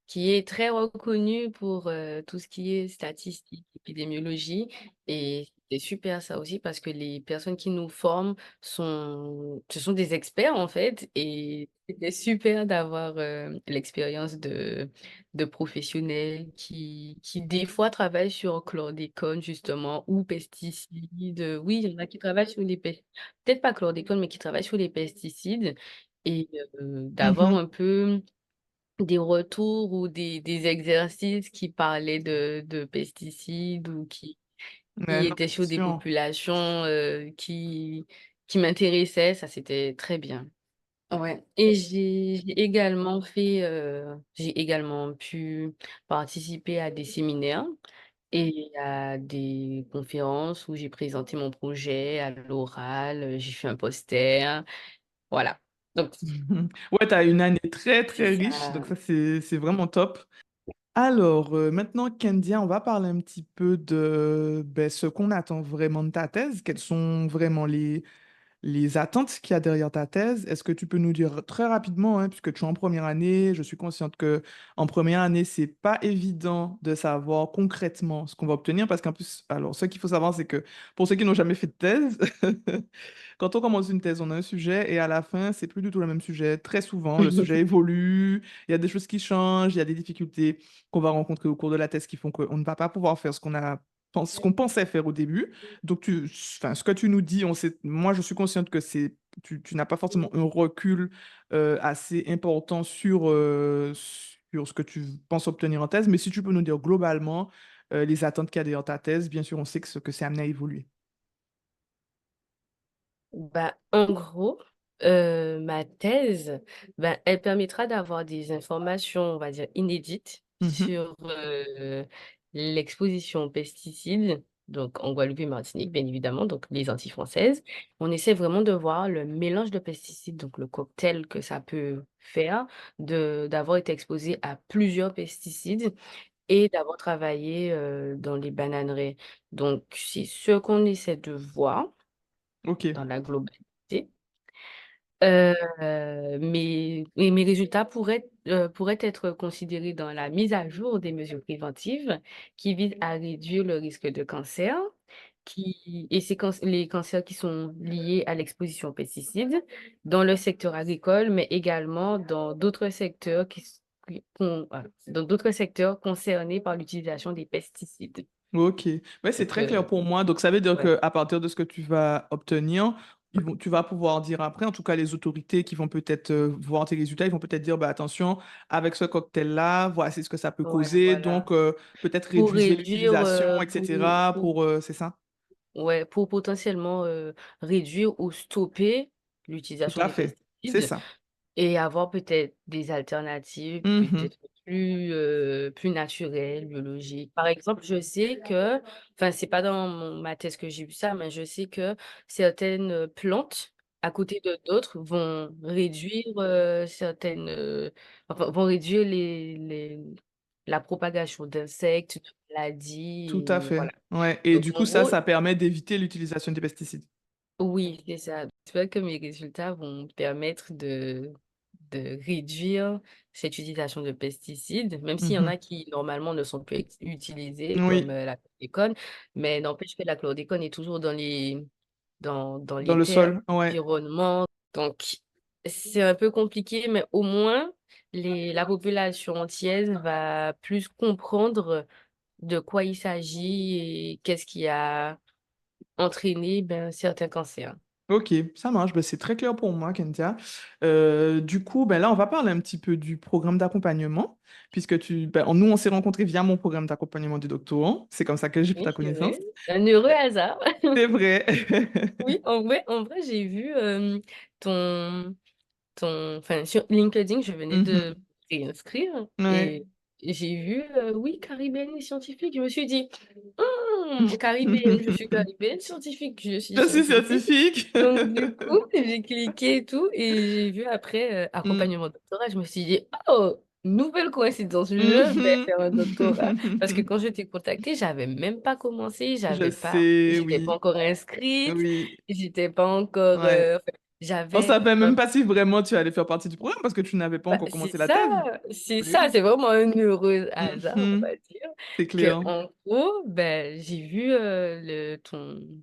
Qui est très reconnu pour tout ce qui est statistique, épidémiologie. Et c'est super ça aussi parce que les personnes qui nous forment ce sont des experts en fait. Et c'était super d'avoir l'expérience de professionnels qui des fois travaillent sur chlordécone justement ou pesticides. Oui, il y en a qui travaillent sur les pesticides, peut-être pas chlordécone, mais qui travaillent sur les pesticides. Et d'avoir Mhm. un peu des retours ou des exercices qui parlaient de pesticides ou qui Ouais, non, étaient c'est sur des sûr. populations qui m'intéressaient, ça c'était très bien. Ouais. Et j'ai également pu participer à des séminaires et à des conférences où j'ai présenté mon projet à l'oral, j'ai fait un poster, voilà. Donc Mhm. Ouais, tu as une année très c'est très riche, ça. donc ça c'est vraiment top. Alors, maintenant, Kendia, on va parler un petit peu de ben, ce qu'on attend vraiment de ta thèse. Quelles sont vraiment les attentes qu'il y a derrière ta thèse? Est-ce que tu peux nous dire très rapidement, hein, puisque tu es en première année, je suis consciente que en première année, c'est pas évident de savoir concrètement ce qu'on va obtenir, parce qu'en plus, alors, ce qu'il faut savoir, c'est que pour ceux qui n'ont jamais fait de thèse, quand on commence une thèse, on a un sujet et à la fin, c'est plus du tout le même sujet. Très souvent, le sujet évolue, il y a des choses qui changent, il y a des difficultés qu'on va rencontrer au cours de la thèse qui font qu'on ne va pas pouvoir faire ce qu'on pensait faire au début. Donc, enfin, ce que tu nous dis, moi, je suis consciente que tu n'as pas forcément un recul assez important sur ce que tu penses obtenir en thèse, mais si tu peux nous dire globalement les attentes qu'il y a derrière ta thèse, bien sûr, on sait que c'est amené à évoluer. Bah, en gros, ma thèse, bah, elle permettra d'avoir des informations, on va dire, inédites Mhm. sur l'exposition aux pesticides, donc en Guadeloupe et Martinique, bien évidemment, donc les Antilles françaises. On essaie vraiment de voir le mélange de pesticides, donc le cocktail que ça peut faire, d'avoir été exposé à plusieurs pesticides et d'avoir travaillé dans les bananeraies. Donc, c'est ce qu'on essaie de voir Ok. dans la globalité. Heu, mes résultats pourraient être considérés dans la mise à jour des mesures préventives qui visent à réduire le risque de cancer, les cancers qui sont liés à l'exposition aux pesticides dans le secteur agricole, mais également dans d'autres secteurs dans d'autres secteurs concernés par l'utilisation des pesticides. Ok, ouais, c'est Donc, très clair pour moi. Donc, ça veut dire ouais. qu'à partir de ce que tu vas obtenir, tu vas pouvoir dire après, en tout cas, les autorités qui vont peut-être voir tes résultats, ils vont peut-être dire, bah, attention, avec ce cocktail-là, voici ce que ça peut Ouais, causer. voilà. Donc, peut-être Pour réduisez réduire, l'utilisation, etc. C'est ça? ouais, pour potentiellement réduire ou stopper Tout l'utilisation à des fait. C'est pesticides. ça. Et avoir peut-être des alternatives, Mhm. peut-être plus naturelles, biologiques. Par exemple, je sais que, enfin, c'est pas dans ma thèse que j'ai vu ça, mais je sais que certaines plantes à côté de d'autres vont réduire enfin, vont réduire la propagation d'insectes, de Tout à maladies, et fait. voilà. Ouais. Et Donc, du en coup, ça, gros, ça permet d'éviter l'utilisation des pesticides. oui, c'est ça. J'espère que mes résultats vont permettre de réduire cette utilisation de pesticides, même s'il y en Mhm. a qui, normalement, ne sont plus utilisés, comme Oui, la chlordécone, mais n'empêche que la chlordécone est toujours dans dans les le terres, sol. Ouais. l'environnement. Donc, c'est un peu compliqué, mais au moins, la population entière va plus comprendre de quoi il s'agit et qu'est-ce qui a entraîné ben, certains cancers. Ok, ça marche. Ben, c'est très clair pour moi, Kentia. Du coup, ben là, on va parler un petit peu du programme d'accompagnement, puisque nous, on s'est rencontrés via mon programme d'accompagnement du doctorant. C'est comme ça que j'ai fait Oui, ta c'est connaissance. vrai. Un heureux hasard. C'est vrai. Oui, en vrai, j'ai vu ton, enfin, sur LinkedIn, je venais de Mhm. me réinscrire Ouais. et j'ai vu, oui, caribéenne et scientifique. Je me suis dit, caribéenne, je suis caribéenne, scientifique, je suis Je suis scientifique. scientifique. Donc, du coup, j'ai cliqué et tout, et j'ai vu après Mm. accompagnement doctorat. Je me suis dit, oh, nouvelle coïncidence, je vais Mhm. faire un doctorat. Parce que quand je t'ai contacté, j'avais même pas commencé, Je sais, j'étais pas oui. encore inscrite, Oui. j'étais pas encore, Ouais. enfin, On j'avais, savait un- même pas si vraiment tu allais faire partie du programme parce que tu n'avais pas bah, encore commencé la thèse. Oui, c'est vraiment un heureux hasard, on mhm, va dire, c'est que clair. en gros, ben, j'ai vu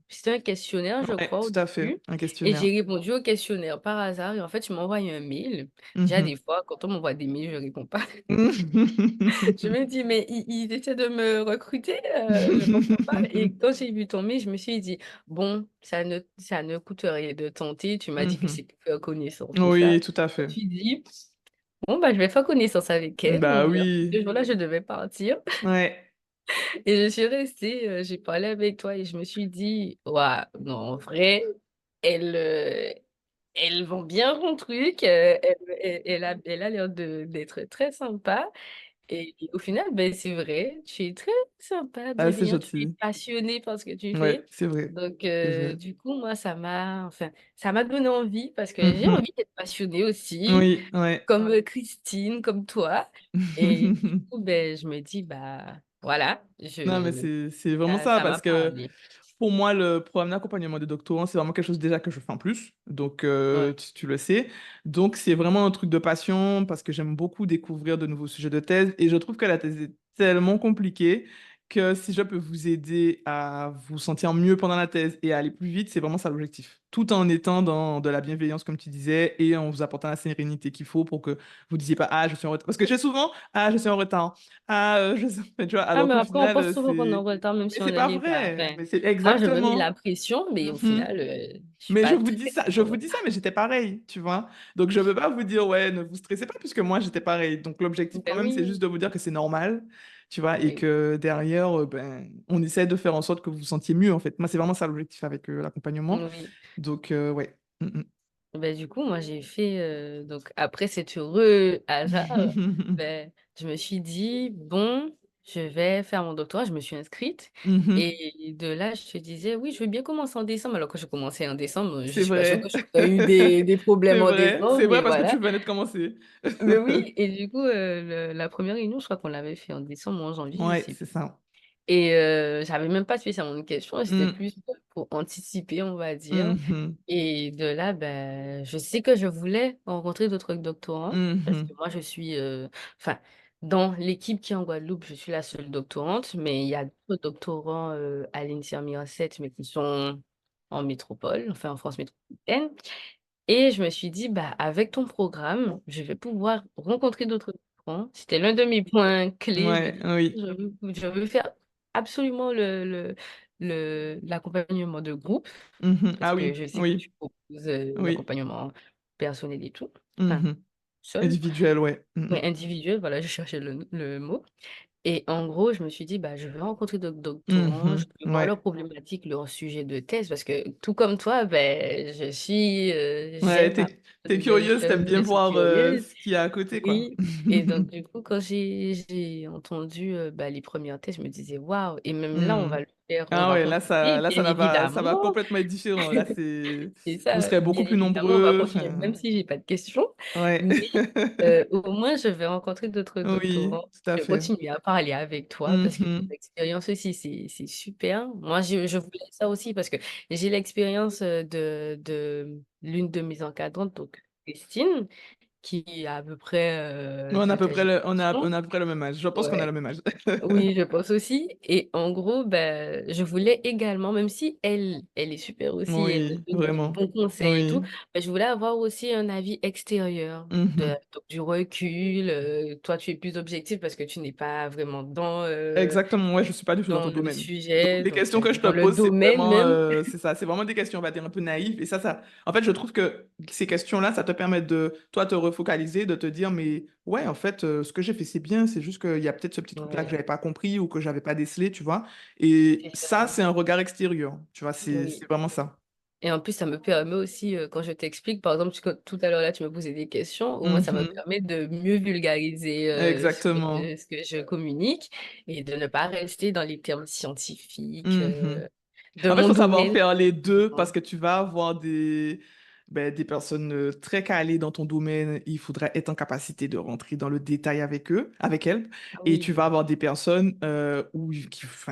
c'était un questionnaire, je Ouais, crois, au tout à fait. début, Un et questionnaire. j'ai répondu au questionnaire par hasard, et en fait, tu m'as envoyé un mail. Déjà, Mhm. des fois, quand on m'envoie des mails, je réponds pas. Je me dis, mais il essaie de me recruter, je comprends pas. Et quand j'ai vu ton mail, je me suis dit, bon, ça ne coûte rien de tenter. Tu m'as dit que Mhm. c'est pour faire connaissance, tout ça. Oui, tout à Je me fait. suis dit, bon, bah, je vais faire connaissance avec elle. Bah Oublie. Ce oui. jour-là, je devais partir. Ouais. Et je suis restée, j'ai parlé avec toi et je me suis dit, ouais, non, en vrai, elles, euh, elles vont bien son truc. Elle a l'air d'être très sympa. Et au final, ben, c'est vrai, tu es très sympa, Ah, c'est bienveillant, tu es gentil. passionné par ce que tu Ouais, fais. c'est vrai. Donc, C'est vrai. du coup, moi, ça m'a donné envie parce que j'ai Mhm. envie d'être passionnée aussi, Oui, ouais. comme Christine, comme toi. Et du coup, ben, je me dis, bah, voilà, Non, mais c'est vraiment ça, ça m'a parce que parlé. pour moi, le programme d'accompagnement des doctorants, c'est vraiment quelque chose déjà que je fais en plus. Donc, Ouais. tu le sais. Donc, c'est vraiment un truc de passion parce que j'aime beaucoup découvrir de nouveaux sujets de thèse. Et je trouve que la thèse est tellement compliquée que si je peux vous aider à vous sentir mieux pendant la thèse et à aller plus vite, c'est vraiment ça l'objectif. Tout en étant dans de la bienveillance, comme tu disais, et en vous apportant la sérénité qu'il faut pour que vous disiez pas, ah, je suis en retard. Parce que j'ai souvent, ah, je suis en retard. Ah, tu vois, Ah, alors mais qu'au après, on final, pense souvent qu'on est en retard, même mais si on c'est ne pas l'est pas. vrai. Enfin, Mais c'est moi, je me mets la exactement. pression, mais au Mhm. final, je suis Mais pas très je en vous retard. dis ça, mais j'étais pareil, tu vois. Donc je veux pas vous dire, ouais, ne vous stressez pas, puisque moi j'étais pareil. Donc l'objectif quand Ben même, c'est juste oui, de vous dire que c'est normal, tu vois, et oui, que derrière, ben, on essaie de faire en sorte que vous vous sentiez mieux, en fait. Moi, c'est vraiment ça l'objectif avec l'accompagnement. oui. Donc, ouais. Ben, du coup, moi, j'ai fait, donc, après cet heureux hasard, Mhm. ben, je me suis dit, bon, je vais faire mon doctorat, je me suis inscrite. Mhm. Et de là, je te disais, oui, je veux bien commencer en décembre. Alors, quand je commençais en décembre, je C'est suis pas sûre vrai. que j'aurais eu des problèmes en C'est décembre, vrai mais parce que tu voilà. venais de commencer. Mais oui, et du coup, la première réunion, je crois qu'on l'avait fait en décembre ou en janvier, je Ouais, sais c'est plus. ça. Et j'avais même pas spécialement de questions, c'était Mm. plus pour anticiper, on va dire. Mhm. Et de là, ben, je sais que je voulais rencontrer d'autres doctorants parce que Mhm. moi, enfin, dans l'équipe qui est en Guadeloupe, je suis la seule doctorante, mais il y a d'autres doctorants à l'INSERM Miracet, mais qui sont en métropole, enfin en France métropolitaine. Et je me suis dit, bah, avec ton programme, je vais pouvoir rencontrer d'autres doctorants. C'était l'un de mes points clés. Je me Ouais, dis, oui. je veux faire absolument l'accompagnement de groupe Mhm. parce Ah que oui, je sais que oui, tu proposes oui. l'accompagnement personnel et tout. Enfin, Mhm. seul, Individuel, ouais. mais Mhm. individuel, voilà, je cherchais le mot. Et en gros, je me suis dit, bah, je vais rencontrer d'autres doctorants, je Mhm. vais voir leurs Ouais. problématiques, leurs sujets de thèse, parce que tout comme toi, ben, Ouais, j'aime t'es, apprendre de t'es nouvelles curieuse, t'aimes choses, bien je suis voir curieuse. ce qu'il y a à côté, quoi. Oui. Et donc, du coup, quand j'ai entendu bah, les premières thèses, je me disais, waouh, et même là, Hmm. on Ah va ouais, continuer, bien ça va évidemment. complètement être différent. Là, Et vous ça, serez bien beaucoup plus évidemment, on va nombreux. continuer, même Enfin, si j'ai pas de questions. ouais. Mais au moins, je vais rencontrer d'autres Oui, doctorants. tout à Je vais fait. continuer à parler avec toi parce que ton Mhm. expérience aussi, c'est super. Moi, je voulais ça aussi parce que j'ai l'expérience de l'une de mes encadrantes, donc Christine, qui a à peu près On a à de peu ta près on génération. a à peu près le même âge. Je pense qu'on a le Ouais. même âge. Oui, je pense aussi. Et en gros, ben, je voulais également, même si elle est super aussi, elle Oui, me donne de vraiment. bons conseils et tout, Oui. ben, je voulais avoir aussi un avis extérieur, Mhm. donc du recul. Toi, tu es plus objectif parce que tu n'es pas vraiment Exactement, ouais, je suis pas du tout dans dans ton le domaine. Donc, sujet, les donc questions que je te dans le pose, c'est domaine vraiment, même. c'est ça, c'est vraiment des questions, on va dire, un peu naïves. Et en fait, je trouve que ces questions-là, ça te permet de, toi, te refocaliser, de te dire, mais ouais, en fait, ce que j'ai fait, c'est bien, c'est juste qu'il y a peut-être ce petit truc-là que Ouais, j'avais pas compris ou que j'avais pas décelé, tu vois. Et c'est ça, ça. c'est un regard extérieur, tu vois, c'est Oui. vraiment ça. Et en plus, ça me permet aussi, quand je t'explique, par exemple, tout à l'heure là, tu me posais des questions, au moins ça me Mhm. permet de mieux vulgariser Exactement. ce que je communique et de ne pas rester dans les termes scientifiques Mhm. de En fait, il mon faut savoir domaine. faire les deux parce que tu vas avoir des personnes très calées dans ton domaine. Il faudra être en capacité de rentrer dans le détail avec eux, avec elles. Ah Et tu vas oui, avoir des personnes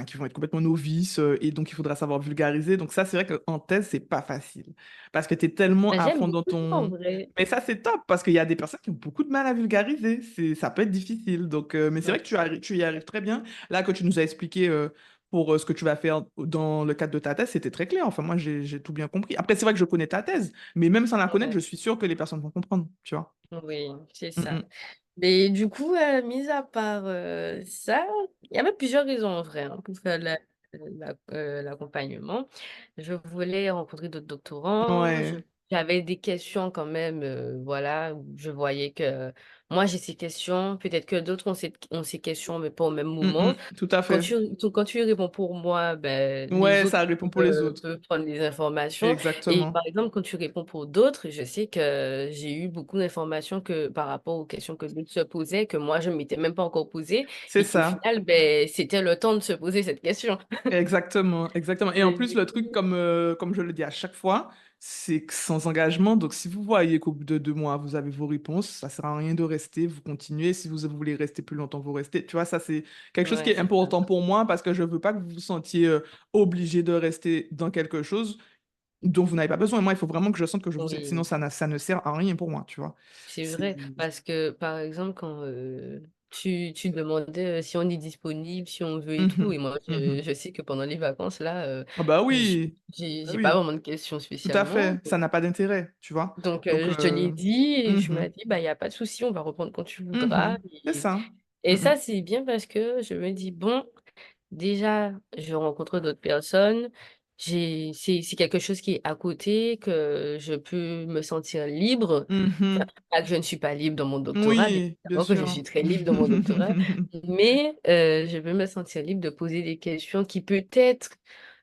qui vont être complètement novices et donc il faudra savoir vulgariser. Donc ça, c'est vrai qu'en thèse, c'est pas facile parce que tu es tellement ben, à j'aime fond dans beaucoup ça en ton... vrai. Mais ça, c'est top parce qu'il y a des personnes qui ont beaucoup de mal à vulgariser. Ça peut être difficile. Donc, mais c'est vrai Ouais, que tu y arrives très bien. Là, que tu nous as expliqué pour ce que tu vas faire dans le cadre de ta thèse, c'était très clair. Enfin, moi, j'ai tout bien compris. Après, c'est vrai que je connais ta thèse, mais même sans la connaître, ouais, je suis sûr que les personnes vont comprendre, tu vois. oui, c'est Mm, ça. mm. Mais du coup, mis à part ça, il y avait plusieurs raisons en vrai hein, pour faire l'accompagnement. Je voulais rencontrer d'autres doctorants. Ouais. J'avais des questions quand même, voilà, où je voyais que moi j'ai ces questions, peut-être que d'autres ont ces questions, mais pas au même Mm, moment. tout à fait. Quand tu réponds pour moi, ben, les Ouais, autres ça répond pour les autres. peuvent prendre les informations. Et Exactement. par exemple, quand tu réponds pour d'autres, je sais que j'ai eu beaucoup d'informations que par rapport aux questions que d'autres se posaient, que moi je ne m'étais même pas encore posées, C'est et qu'au ça. final, ben, c'était le temps de se poser cette question. Exactement, exactement. Et en Et plus, du le truc, coup, comme je le dis à chaque fois, c'est que sans engagement. Donc, si vous voyez qu'au bout de 2 mois, vous avez vos réponses, ça sert à rien de rester. Vous continuez. Si vous voulez rester plus longtemps, vous restez. Tu vois, ça, c'est quelque chose qui ouais, est c'est ça. important pour moi parce que je veux pas que vous vous sentiez obligé de rester dans quelque chose dont vous n'avez pas besoin. Moi, il faut vraiment que je sente que je vous aide. Sinon, Oui. ça ne sert à rien pour moi, tu vois. C'est C'est... vrai, parce que par exemple, quand tu demandais si on est disponible, si on veut et tout, et Mhm, moi mhm. je sais que pendant les vacances, là, Ah bah oui, bah j'ai pas oui, vraiment de questions tout à spécialement. fait. Ça n'a pas d'intérêt, tu vois. Donc, Donc, je te l'ai dit et tu m'as mhm, dit, bah, il n'y a pas de souci, on va reprendre quand tu voudras. mhm. C'est ça. Et Mhm, ça, c'est bien parce que je me dis, bon, déjà, je rencontre d'autres personnes. C'est quelque chose qui est à côté, que je peux me sentir libre. Enfin, mhm. pas que je ne suis pas libre dans mon doctorat, bien Oui, bien évidemment que je sûr. suis très libre dans mon doctorat, mais je veux me sentir libre de poser des questions qui peut-être,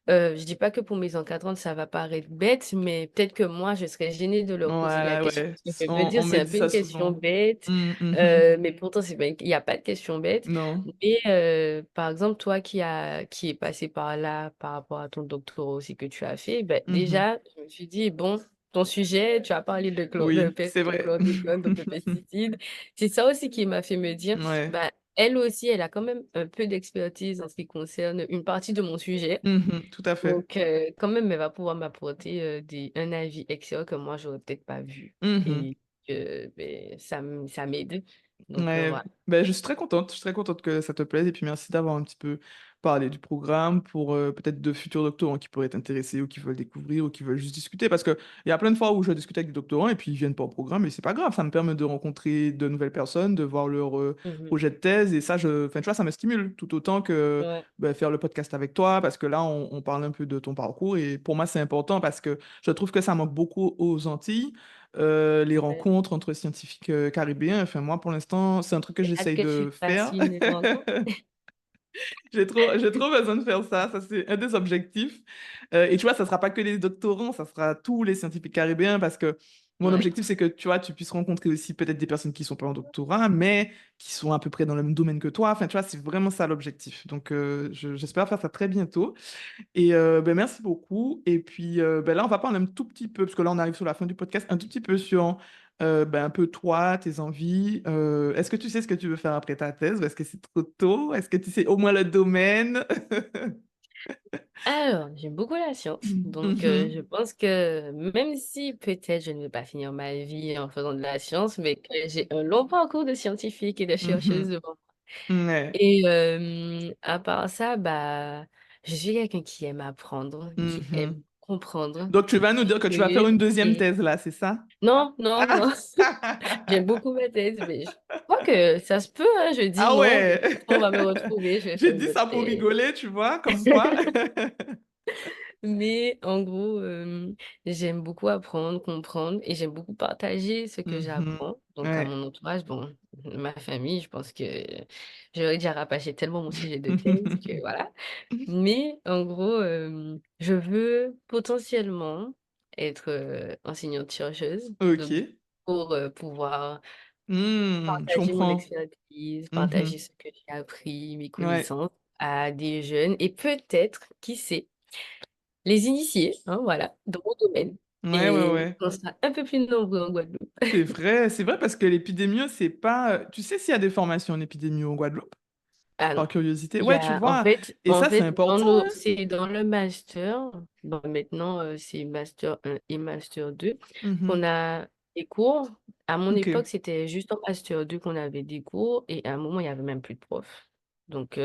je dis pas que pour mes encadrantes, ça va paraître bête, mais peut-être que moi, je serais gênée de leur poser la Ouais, question. ouais. Parce que je me dire, On c'est me un dit peu ça une question souvent. bête, Mhm. mais pourtant, il n'y a pas de question bête. Non. Mais par exemple, toi qui est passé par là par rapport à ton doctorat aussi que tu as fait, ben, Mhm. déjà, je me suis dit, bon, ton sujet, tu as parlé Oui, c'est de vrai. chlordécone, donc de pesticides. C'est ça aussi qui m'a fait me dire, Ouais. ben, elle aussi, elle a quand même un peu d'expertise en ce qui concerne une partie de mon sujet. Mhm, tout à fait. Donc, quand même, elle va pouvoir m'apporter un avis extérieur que moi, j'aurais peut-être pas vu. Mhm. Et ben, ça m'aide. Donc, Ouais, voilà. ben, je suis très contente. Je suis très contente que ça te plaise. Et puis merci d'avoir un petit peu parlé du programme pour peut-être de futurs doctorants qui pourraient être intéressés ou qui veulent découvrir ou qui veulent juste discuter. Parce qu'il y a plein de fois où je discute avec des doctorants et puis ils viennent pas au programme et c'est pas grave. Ça me permet de rencontrer de nouvelles personnes, de voir leur Mhm. projet de thèse. Et ça, enfin, tu vois, ça me stimule tout autant que Ouais. ben, faire le podcast avec toi parce que là, on parle un peu de ton parcours. Et pour moi, c'est important parce que je trouve que ça manque beaucoup aux Antilles les Ouais. rencontres entre scientifiques caribéens. Enfin, moi, pour l'instant, c'est un truc que J'ai hâte j'essaye que tu de fasses faire. une rencontre. J'ai trop besoin de faire ça. Ça, c'est un des objectifs. Et tu vois, ça sera pas que les doctorants, ça sera tous les scientifiques caribéens parce que mon Ouais. objectif, c'est que tu vois, tu puisses rencontrer aussi peut-être des personnes qui sont pas en doctorat, mais qui sont à peu près dans le même domaine que toi. Enfin, tu vois, c'est vraiment ça l'objectif. Donc, j'espère faire ça très bientôt. Et ben, merci beaucoup. Et puis ben, là, on va parler un tout petit peu, parce que là, on arrive sur la fin du podcast, un tout petit peu sur ben, un peu toi, tes envies. Est-ce que tu sais ce que tu veux faire après ta thèse ou est-ce que c'est trop tôt? Est-ce que tu sais au moins le domaine? Alors, j'aime beaucoup la science, donc je Mhm. pense que même si peut-être je ne vais pas finir ma vie en faisant de la science, mais que j'ai un long parcours de scientifique et de chercheuse Mhm. devant moi. Ouais. Et à part ça, bah, je suis quelqu'un qui aime apprendre, qui aime Mhm. comprendre, Donc, tu qui est vas nous dire très que tu vas faire curieux. une deuxième Et thèse là, c'est ça? non, non, Ah, non, j'aime beaucoup ma thèse, mais je crois que ça se peut, hein, je dis ah non, ouais! on va me retrouver, je vais J'ai faire une dit autre ça pour thèse. rigoler, tu vois, comme quoi. Mais en gros, j'aime beaucoup apprendre, comprendre et j'aime beaucoup partager ce que Mhm. j'apprends. Donc à Ouais. mon entourage, bon, ma famille, je pense que j'aurais déjà rabâché tellement mon sujet de thèse que voilà. Mais en gros, je veux potentiellement être, enseignante-chercheuse, donc Ok. pour, pouvoir Je partager mon comprends. expertise, partager Mhm. ce que j'ai appris, mes Ouais. connaissances à des jeunes et peut-être, qui sait, les initiés, hein, voilà, dans mon domaine Ouais, ouais, et ouais. on sera un peu plus nombreux en Guadeloupe. C'est vrai parce que l'épidémio, c'est pas. Tu sais s'il y a des formations en épidémio en Guadeloupe? Par Alors, curiosité. il y Ouais, tu a en vois. fait Et en ça, c'est fait dans important, nos hein? c'est dans le master, bon maintenant, c'est master 1 et master 2 qu'on Mhm. a des cours. À mon Ok. époque, c'était juste en master 2 qu'on avait des cours et à un moment, il y avait même plus de profs. Donc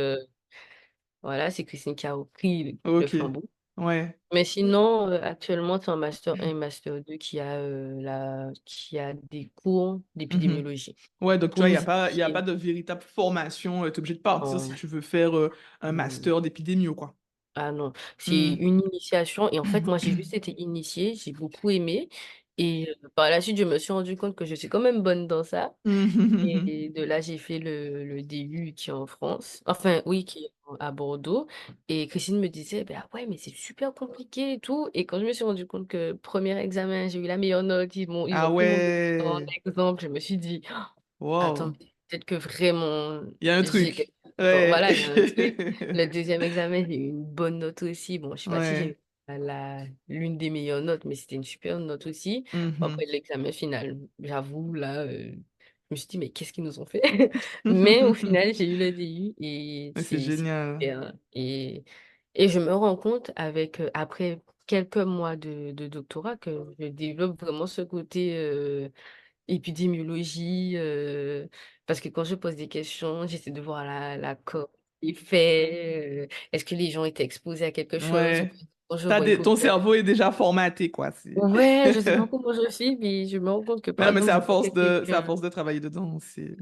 voilà, c'est Christine qui a repris le Ok. flambeau. Ouais. Mais sinon, actuellement, c'est en master 1 et master 2 qui a des cours Mhm. d'épidémiologie Ouais, donc tu pour vois, nous il y a pas initier de véritable formation. Tu es obligé de partir si en tu veux faire un mmh, master d'épidémio, quoi. ah non, c'est Mhm. une initiation et en fait, moi, j'ai juste été initiée, j'ai beaucoup aimé et par la suite, je me suis rendu compte que je suis quand même bonne dans ça Mhm. et de là, j'ai fait le DU qui est en France, enfin oui, qui est à Bordeaux et Christine me disait: «Bah, ouais, mais c'est super compliqué et tout» et quand je me suis rendu compte que premier examen, j'ai eu la meilleure note, ils Ah ont pris mon dossier en ouais. exemple, je me suis dit: «Attends, Wow. peut-être que vraiment Il y a un j'ai truc. quelque chose dans» Ouais. voilà, il y a un truc. Le deuxième examen, j'ai eu une bonne note aussi. Bon, je sais pas si j'ai Ouais. eu l'une des meilleures notes, mais c'était une super note aussi. Bon, après Mhm. l'examen final, j'avoue, là, je me suis dit: «Mais qu'est-ce qu'ils nous ont fait?» Mais au final, j'ai eu le DU et Ouais, c'est c'est génial. super et je me rends compte avec, après quelques mois de doctorat que je développe vraiment ce côté, épidémiologie, parce que quand je pose des questions, j'essaie de voir la cause, les faits, est-ce que les gens étaient exposés à quelque chose? Ou Ouais. quand je vois une Ton population cerveau est déjà formaté, quoi. ouais, je sais pas comment je fais, mais je me rends compte que, par Non, mais exemple, je vois que c'est à quelqu'un force de travailler dedans.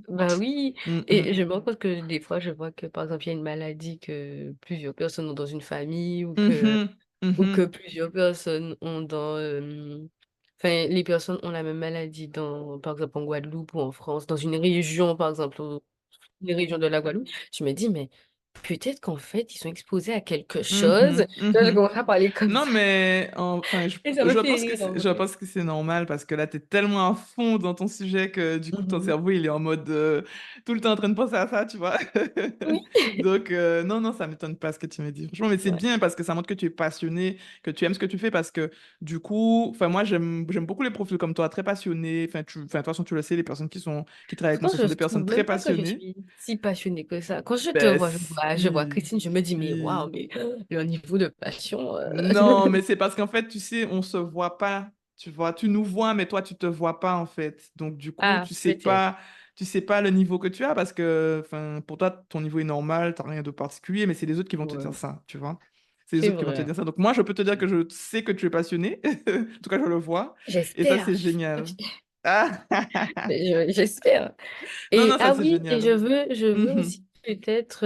bah oui Mm, et mm. je me rends compte que des fois, je vois que, par exemple, il y a une maladie que plusieurs personnes ont dans une famille Mhm, ou que mhm. plusieurs personnes ont dans, enfin, les personnes ont la même maladie dans par exemple, en Guadeloupe ou en France, dans une région, par exemple, les régions de la Guadeloupe, je me dis: «Mais peut-être qu'en fait, ils sont exposés à quelque chose». Mhm, Là, je mhm. commence à parler comme Non, ça mais enfin, et ça me je fait pense rire en je vrai. pense que c'est normal parce que là, tu es tellement à fond dans ton sujet que du coup, ton Mmh. cerveau, il est en mode tout le temps en train de penser à ça, tu vois. Oui. Donc, non, non, ça m'étonne pas ce que tu m'as dit. Franchement, mais c'est Ouais. bien parce que ça montre que tu es passionné, que tu aimes ce que tu fais parce que du coup, enfin, moi, j'aime beaucoup les profils comme toi, très passionnés. Enfin, de toute façon, tu le sais, les personnes qui travaillent avec moi, Pourtant, ce je sont des personnes trouve très même pas que je passionnées. suis si passionnée que ça. Quand je te Ben, vois, je vois si, Christine, je me dis: «Mais waouh, si. mais le niveau de passion, Non, mais c'est parce qu'en fait, tu sais, on se voit pas. Tu vois, tu nous vois, mais toi, tu te vois pas en fait. Donc du coup, Ah, peut-être. tu sais pas le niveau que tu as parce que, enfin, pour toi, ton niveau est normal, t'as rien de particulier, mais c'est les autres qui vont te dire Ouais, ça, tu vois. C'est les c'est autres qui vont te vrai. dire ça. Donc moi, je peux te dire que je sais que tu es passionné. En tout cas, je le vois. Et ça, J'espère, c'est génial. Ah, j'espère non, et non, ça, ah c'est oui et génial. je veux Mhm, aussi peut-être,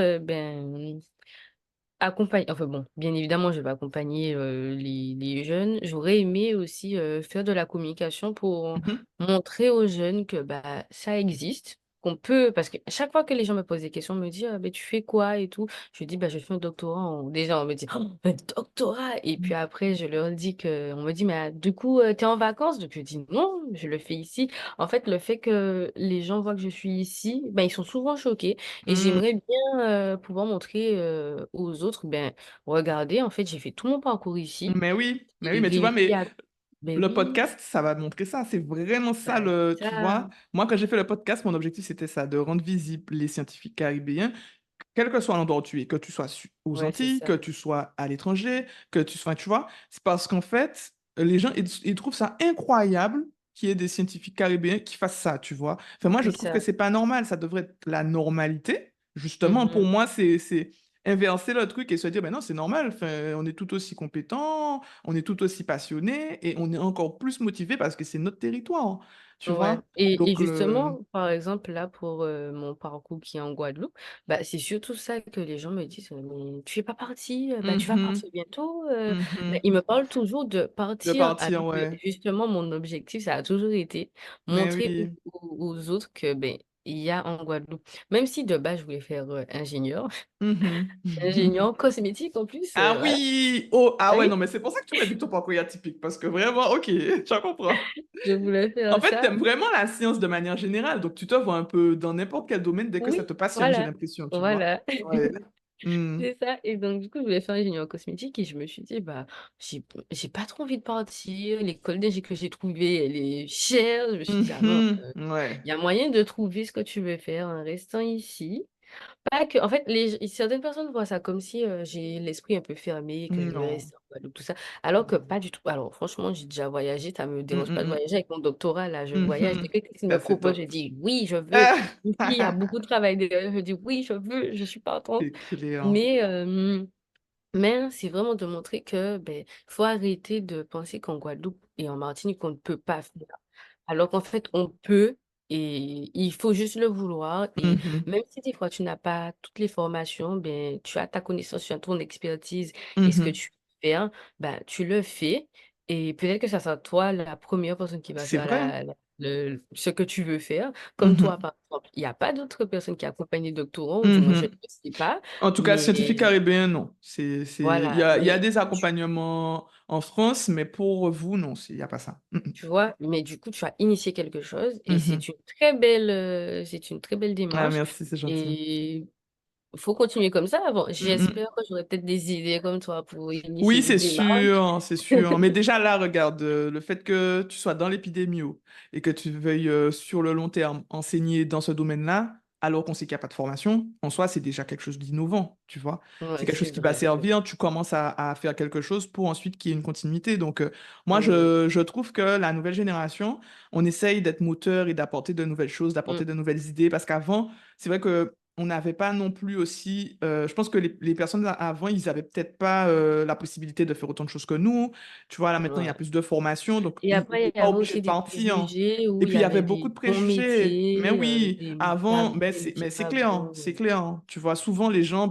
accompagner enfin bon, bien évidemment, je vais accompagner, les jeunes. J'aurais aimé aussi, faire de la communication pour mhm, montrer aux jeunes que, bah, ça existe. qu'on peut, parce que chaque fois que les gens me posent des questions, on me dit, ben, tu fais quoi et tout. Je dis, bah, je fais un doctorat. Déjà, on me dit, oh, un doctorat. Et puis après, je leur dis on me dit, mais du coup, tu es en vacances? Donc, je dis, non, je le fais ici. En fait, le fait que les gens voient que je suis ici, ben, ils sont souvent choqués. Et Mm. j'aimerais bien pouvoir montrer aux autres, ben, regardez, en fait, j'ai fait tout mon parcours ici. Mais oui, J'ai mais tu vois, réussi mais à... Ben le oui, podcast, ça va montrer ça. C'est vraiment ça, ben, tu ça, vois. Moi, quand j'ai fait le podcast, mon objectif, c'était ça, de rendre visibles les scientifiques caribéens, quel que soit l'endroit où tu es, que tu sois aux ouais, c'est Antilles, ça. que tu sois à l'étranger, que tu sois, tu vois. C'est parce qu'en fait, les gens, ils trouvent ça incroyable qu'il y ait des scientifiques caribéens qui fassent ça, tu vois. Enfin, moi, je C'est trouve que ça. c'est pas normal. Ça devrait être la normalité. Justement, pour Mhm. moi, c'est inverser le truc et se dire, ben non, c'est normal. Enfin, on est tout aussi compétents, on est tout aussi passionnés et on est encore plus motivés parce que c'est notre territoire, tu Ouais. vois. Et Donc, justement, par exemple, là, pour mon parcours qui est en Guadeloupe, bah, c'est surtout ça que les gens me disent, mais tu es pas parti, bah, tu vas mhm, partir bientôt. Bah, mhm. ils me parlent toujours de De partir, partir, alors que ouais. justement, mon objectif, ça a toujours été Mais montrer oui. aux autres que, ben, il y a en Guadeloupe. Même si de base, je voulais faire ingénieur, Mhm. ingénieur cosmétique en plus, Ah voilà. oui! Oh, ah ouais, Oui, non, mais c'est pour ça que tu m'as dit que ton parcours est atypique, parce que vraiment, ok, je comprends. je voulais En faire fait, ça. t'aimes vraiment la science de manière générale, donc tu te vois un peu dans n'importe quel domaine dès que ça Oui, te passionne, j'ai voilà. l'impression, tu vois. Voilà. Ouais. Hmm. C'est ça. Et donc, du coup, je voulais faire ingénieur cosmétique et je me suis dit, bah, j'ai pas trop envie de partir. L'école d'ingé que j'ai trouvée, elle est chère. Je me suis dit, ah non, Mhm. Ouais. il y a moyen de trouver ce que tu veux faire en restant ici. Pas que, en fait, certaines personnes voient ça comme si j'ai l'esprit un peu fermé, que je vais Non. rester en Guadeloupe, tout ça. Alors que pas du tout. Alors, franchement, j'ai déjà voyagé, ça me dérange pas de Mhm. voyager. Avec mon doctorat, là, je voyage. Dès Mhm. que quelqu'un me Ça, c'est propose, je top. dis oui, je veux. Ah! Ici, il y a beaucoup de travail derrière. Je dis oui, je veux, je suis partante. C'est clair. Mais, c'est vraiment de montrer que ben, faut arrêter de penser qu'en Guadeloupe et en Martinique, on ne peut pas faire. Alors qu'en fait, on peut et il faut juste le vouloir. Et Mhm. même si des fois tu n'as pas toutes les formations, ben, tu as ta connaissance, tu as ton expertise et ce que Mhm. tu veux faire, ben, tu le fais. Et peut-être que ça sera toi la première personne qui va C'est faire vrai. ce que tu veux faire. Comme toi, Mhm. par exemple, il n'y a pas d'autres personnes qui accompagnent les doctorants, ou du moins je ne Mhm. sais pas. En tout cas, scientifique Mais caribéen, non. voilà, Il y a mais des accompagnements en France, mais pour vous, non, il n'y a pas ça. Mhm. tu vois, mais du coup, tu as initié quelque chose et Mhm. c'est une très belle Ah, démarche. merci, c'est gentil. Et il faut continuer comme ça. Bon, Mhm. j'espère que j'aurai peut-être des idées comme toi pour initier Oui, des démarches. c'est sûr. Mais déjà là, regarde, le fait que tu sois dans l'épidémio et que tu veuilles sur le long terme enseigner dans ce domaine-là, alors qu'on sait qu'il n'y a pas de formation, en soi, c'est déjà quelque chose d'innovant, tu vois. C'est Ouais, quelque chose c'est qui va vrai. servir, tu commences à faire quelque chose pour ensuite qu'il y ait une continuité. Donc, moi, Mhm. je trouve que la nouvelle génération, on essaye d'être moteur et d'apporter de nouvelles choses, d'apporter Mm. de nouvelles idées, parce qu'avant, c'est vrai que on n'avait pas non plus aussi. Je pense que les personnes avant, ils n'avaient peut-être pas la possibilité de faire autant de choses que nous. Tu vois, là maintenant, il y a Ouais. plus de formation, donc Et ils après, n'étaient il y pas avait obligés aussi de des partir. préjugés Et où il puis, y il y avait avait beaucoup de des bons préjugés. Mais métiers, oui, des pas avant, des métiers mais c'est pas clair, bons. c'est clair. Tu vois, souvent, les gens,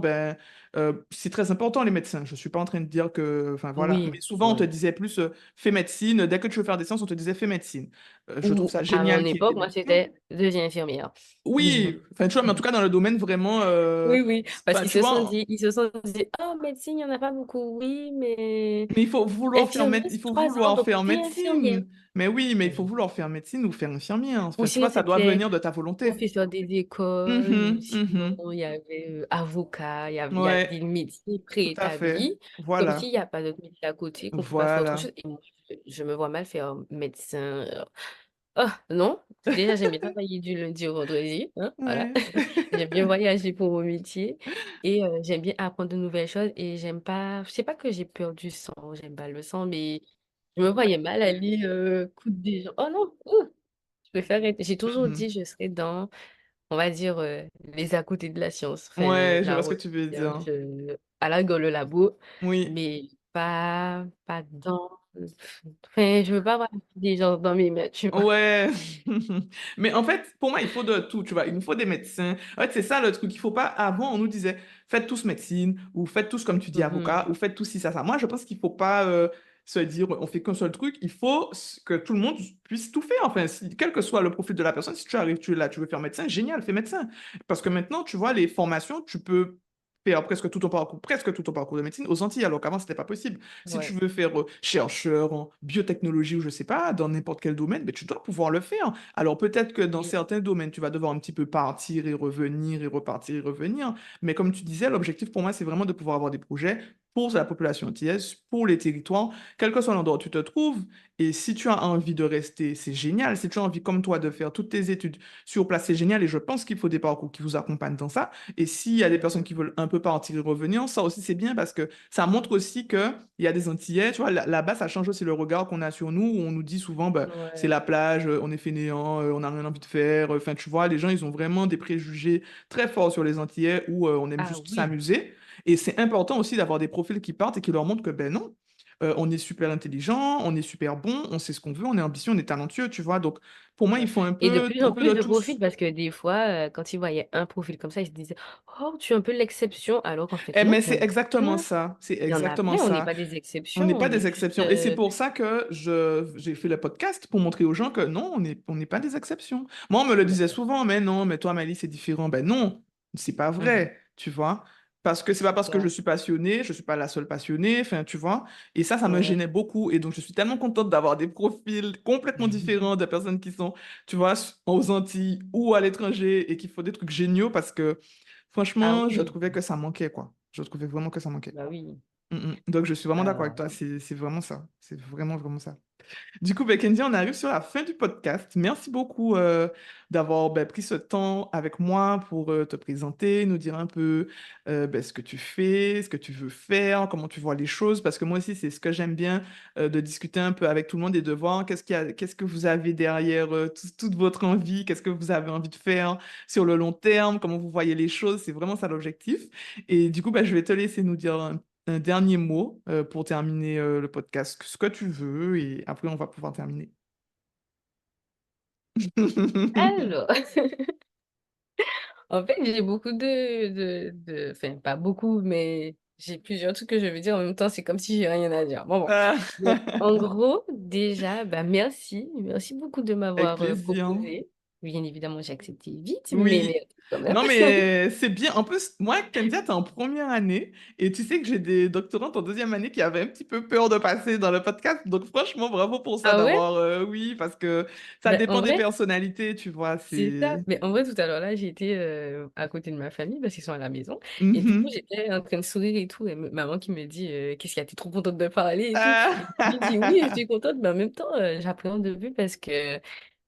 c'est très important, les médecins. Je suis pas en train de dire que. Enfin, voilà. Mais Oui, souvent, on te ouais. disait plus fais médecine. Dès que tu veux faire des sciences, on te disait fais médecine. Je trouve Ou ça à mon génial qu'il y ait des époque, moi, médecins. c'était deviens infirmière. Oui, enfin, tu vois, mais en tout cas, dans le domaine vraiment. Oui, oui, parce Enfin, qu'ils tu vois, ils se sont dit, oh, médecine, il n'y en a pas beaucoup, oui, mais mais il faut vouloir faire, infirmier, il c'est faut 3 ans, vouloir donc faire t'es infirmière. médecine. Mais oui, mais il faut Mhm. vouloir faire médecine ou faire infirmière. Ou Enfin, tu sinon, vois, ça doit c'était venir de ta volonté. professeur des écoles, ou Mhm, sinon, mhm. il y avait avocat, il y a Ouais, des métiers tout à fait. préétablis, comme s'il Voilà, n'y a pas d'autres métiers à côté, qu'on ne peut pas faire autre voilà. chose. Et moi, je me vois mal faire médecin. Oh, non, déjà, j'aime bien travailler du lundi au vendredi, hein, voilà. Ouais. J'aime bien voyager pour mon métier et j'aime bien apprendre de nouvelles choses et j'aime pas, je sais pas que j'ai peur du sang, j'aime pas le sang, mais je me voyais mal aller coudre des gens. Oh non, je préfère être, j'ai toujours Mhm. dit je serais dans, on va dire, les à côté de la science, enfin, Ouais, je la vois ce que tu veux recherche, dire. à la dans le labo, Oui. mais pas dans, enfin, je veux pas avoir des gens dans mes mains, tu vois. Ouais, mais en fait, pour moi, il faut de tout, tu vois. Il nous faut des médecins. En fait, c'est ça le truc. Il faut pas. Avant, on nous disait, faites tous médecine, ou faites tous, comme tu dis, avocat, Mhm. ou faites tous ci, ça. Moi, je pense qu'il faut pas se dire, on fait qu'un seul truc, il faut que tout le monde puisse tout faire. Enfin, quel que soit le profil de la personne, si tu arrives, tu es là, tu veux faire médecin, génial, fais médecin. Parce que maintenant, tu vois, les formations, tu peux faire presque tout ton parcours de médecine aux Antilles, alors qu'avant, c'était pas possible. Si tu Ouais. veux faire chercheur en biotechnologie ou je sais pas, dans n'importe quel domaine, ben, tu dois pouvoir le faire. Alors peut-être que dans Oui. certains domaines, tu vas devoir un petit peu partir et revenir et repartir et revenir. Mais comme tu disais, l'objectif pour moi, c'est vraiment de pouvoir avoir des projets pour la population antillaise, pour les territoires, quel que soit l'endroit où tu te trouves. Et si tu as envie de rester, c'est génial. Si tu as envie, comme toi, de faire toutes tes études sur place, c'est génial. Et je pense qu'il faut des parcours qui vous accompagnent dans ça. Et s'il y a des personnes qui veulent un peu partir et revenir, ça aussi, c'est bien parce que ça montre aussi qu'il y a des Antillais. Tu vois, là-bas, ça change aussi le regard qu'on a sur nous, où on nous dit souvent, bah, c'est Ouais. la plage, on est fainéant, on n'a rien envie de faire. Enfin, tu vois, les gens, ils ont vraiment des préjugés très forts sur les Antillais où on aime Ah juste oui. s'amuser. Et c'est important aussi d'avoir des profils qui partent et qui leur montrent que, ben non, on est super intelligent, on est super bon, on sait ce qu'on veut, on est ambitieux, on est talentueux, tu vois. Donc, pour moi, il Ouais. faut Et de plus en un peu plus de de profils, tous. parce que des fois, quand ils voyaient un profil comme ça, ils se disaient, oh, tu es un peu l'exception, alors qu'en fait, Eh, non, mais c'est exactement ça. C'est il y en a exactement plein, on n'est ça. pas des On exceptions, n'est pas on est des juste. exceptions. Et c'est pour ça que j'ai fait le podcast pour montrer aux gens que non, on n'est pas des exceptions. Moi, on me le disait Ben, souvent, mais non, mais toi, Mali, c'est différent. Ben non, c'est pas mhm, vrai, tu vois. Parce que c'est pas c'est parce que je ça. suis passionnée, je suis pas la seule passionnée, enfin, tu vois. Et ça me Ouais. gênait beaucoup. Et donc, je suis tellement contente d'avoir des profils complètement différents de personnes qui sont, tu vois, aux Antilles ou à l'étranger et qui font des trucs géniaux parce que, Ah franchement, je oui, trouvais que ça manquait, quoi. Je trouvais vraiment que ça manquait. bah oui. Donc, je suis vraiment d'accord avec Bah, toi. C'est vraiment ça. C'est vraiment, vraiment ça. Du coup, ben, Kenzie, on arrive sur la fin du podcast. Merci beaucoup d'avoir ben, pris ce temps avec moi pour te présenter, nous dire un peu ben, ce que tu fais, ce que tu veux faire, comment tu vois les choses. Parce que moi aussi, c'est ce que j'aime bien de discuter un peu avec tout le monde et de voir qu'est-ce que vous avez derrière toute votre envie, qu'est-ce que vous avez envie de faire sur le long terme, comment vous voyez les choses. C'est vraiment ça l'objectif. Et du coup, ben, je vais te laisser nous dire un dernier mot pour terminer le podcast, ce que tu veux, et après on va pouvoir terminer. alors, en fait, j'ai beaucoup enfin, pas beaucoup, mais j'ai plusieurs trucs que je veux dire en même temps, c'est comme si j'ai rien à dire. Bon, bon. Ah, Donc, en gros, déjà, bah, merci beaucoup de avec m'avoir plaisir. proposé. Bien évidemment, j'ai accepté vite, mais Oui. merci quand même. Non, mais c'est bien. En plus, moi, Kendia, t'es en première année et tu sais que j'ai des doctorantes en deuxième année qui avaient un petit peu peur de passer dans le podcast. Donc, franchement, bravo pour ça Ah ouais? d'avoir, oui, parce que ça Ben, dépend en des vrai, personnalités, tu vois. c'est ça. C'est. Mais en vrai, tout à l'heure, là, j'étais à côté de ma famille parce qu'ils sont à la maison. Et du coup, Mhm. j'étais en train de sourire et tout. Et maman qui me dit, qu'est-ce qu'il y a, t'es trop contente de parler et tout. Et je lui dis, oui, je Ah. suis contente, mais en même temps, j'appréhende de vue parce que,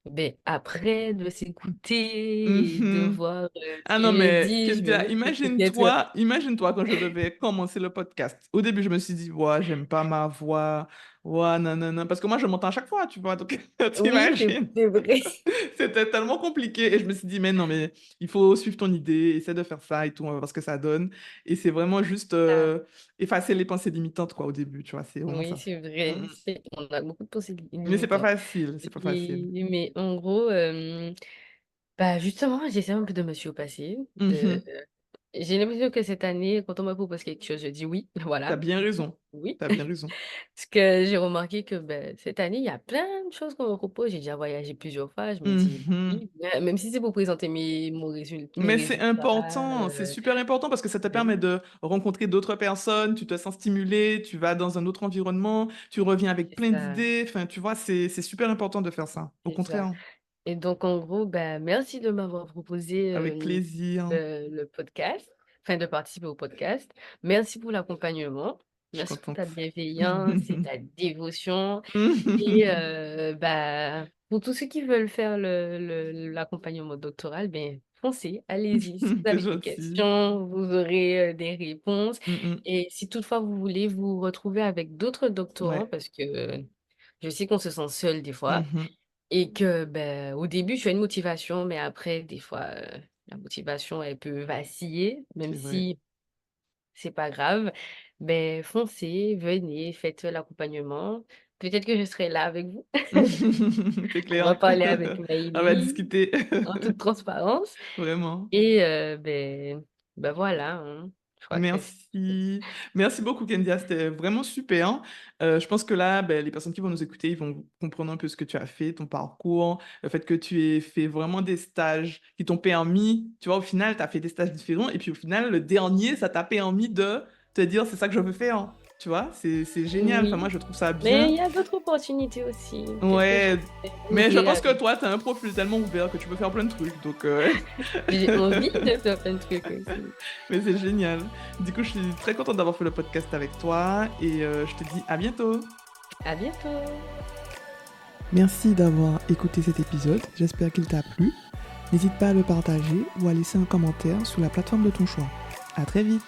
ben, après, de s'écouter et de Mhm. voir Ah ce non, que j'ai mais dit, je me Kendia, dis que peut-être. imagine-toi quand je devais commencer le podcast. Au début, je me suis dit, ouais, j'aime pas ma voix. Ouais, non, non, non. Parce que moi, je m'entends à chaque fois, tu vois. Donc, Oui, t'imagines. c'est vrai. C'était tellement compliqué. Et je me suis dit, mais non, mais il faut suivre ton idée, essaie de faire ça et tout, on va voir ce que ça donne. Et c'est vraiment juste Ah, effacer les pensées limitantes, quoi, au début, tu vois. C'est vraiment oui, ça. c'est Mm, vrai. mm. On a beaucoup de pensées Mais c'est pas limitantes. facile, c'est pas facile. Mais en gros, bah, justement, j'essaie un peu de me surpasser, Mhm. j'ai l'impression que cette année, quand on me propose quelque chose, je dis oui, T'as voilà, bien raison. oui. T'as bien raison. Parce que j'ai remarqué que, ben, cette année, il y a plein de choses qu'on me propose. J'ai déjà voyagé plusieurs fois, je me dis Mhm. oui, même si c'est pour présenter mes Mais c'est résultats, important, c'est super important parce que ça te ben permet oui, de rencontrer d'autres personnes, tu te sens stimulé, tu vas dans un autre environnement, tu reviens avec c'est plein ça, d'idées. Enfin, tu vois, c'est super important de faire ça. Au c'est ça. contraire, Et donc, en gros, ben, merci de m'avoir proposé avec plaisir. le podcast, enfin de participer au podcast. Merci pour l'accompagnement. Je suis Merci pour ta contente. bienveillance et ta dévotion. Et bah, pour tous ceux qui veulent faire l'accompagnement doctoral, ben, foncez, allez-y. Si vous C'est avez des gentil. questions, vous aurez des réponses. Mm, Et si toutefois vous voulez vous retrouver avec d'autres mm. doctorants, Ouais. parce que je sais qu'on se sent seul des fois, Mhm. et que ben, au début, tu as une motivation, mais après, des fois, la motivation, elle peut vaciller, même C'est vrai. si c'est pas grave. Ben, foncez, venez, faites l'accompagnement. Peut-être que je serai là avec vous. C'est On va clair. parler avec On va Maïli discuter. en toute transparence Vraiment. et ben voilà, hein. Je crois que Merci. Merci beaucoup, Kendia. C'était vraiment super. Je pense que là, ben, les personnes qui vont nous écouter, ils vont comprendre un peu ce que tu as fait, ton parcours, le fait que tu aies fait vraiment des stages qui t'ont permis, tu vois, au final, tu as fait des stages différents. Et puis au final, le dernier, ça t'a permis de te dire, c'est ça que je veux faire. Tu vois, c'est génial. Enfin, oui. moi, je trouve ça Mais bien. il y a d'autres opportunités aussi. Peut-être que je Ouais. vais Mais je m'ouvrir à pense que toi, tu as un profil tellement ouvert que tu peux faire plein de trucs. Donc, J'ai envie de faire plein de trucs aussi. mais c'est génial. Du coup, je suis très contente d'avoir fait le podcast avec toi et je te dis à bientôt. À bientôt. Merci d'avoir écouté cet épisode. J'espère qu'il t'a plu. N'hésite pas à le partager ou à laisser un commentaire sur la plateforme de ton choix. À très vite.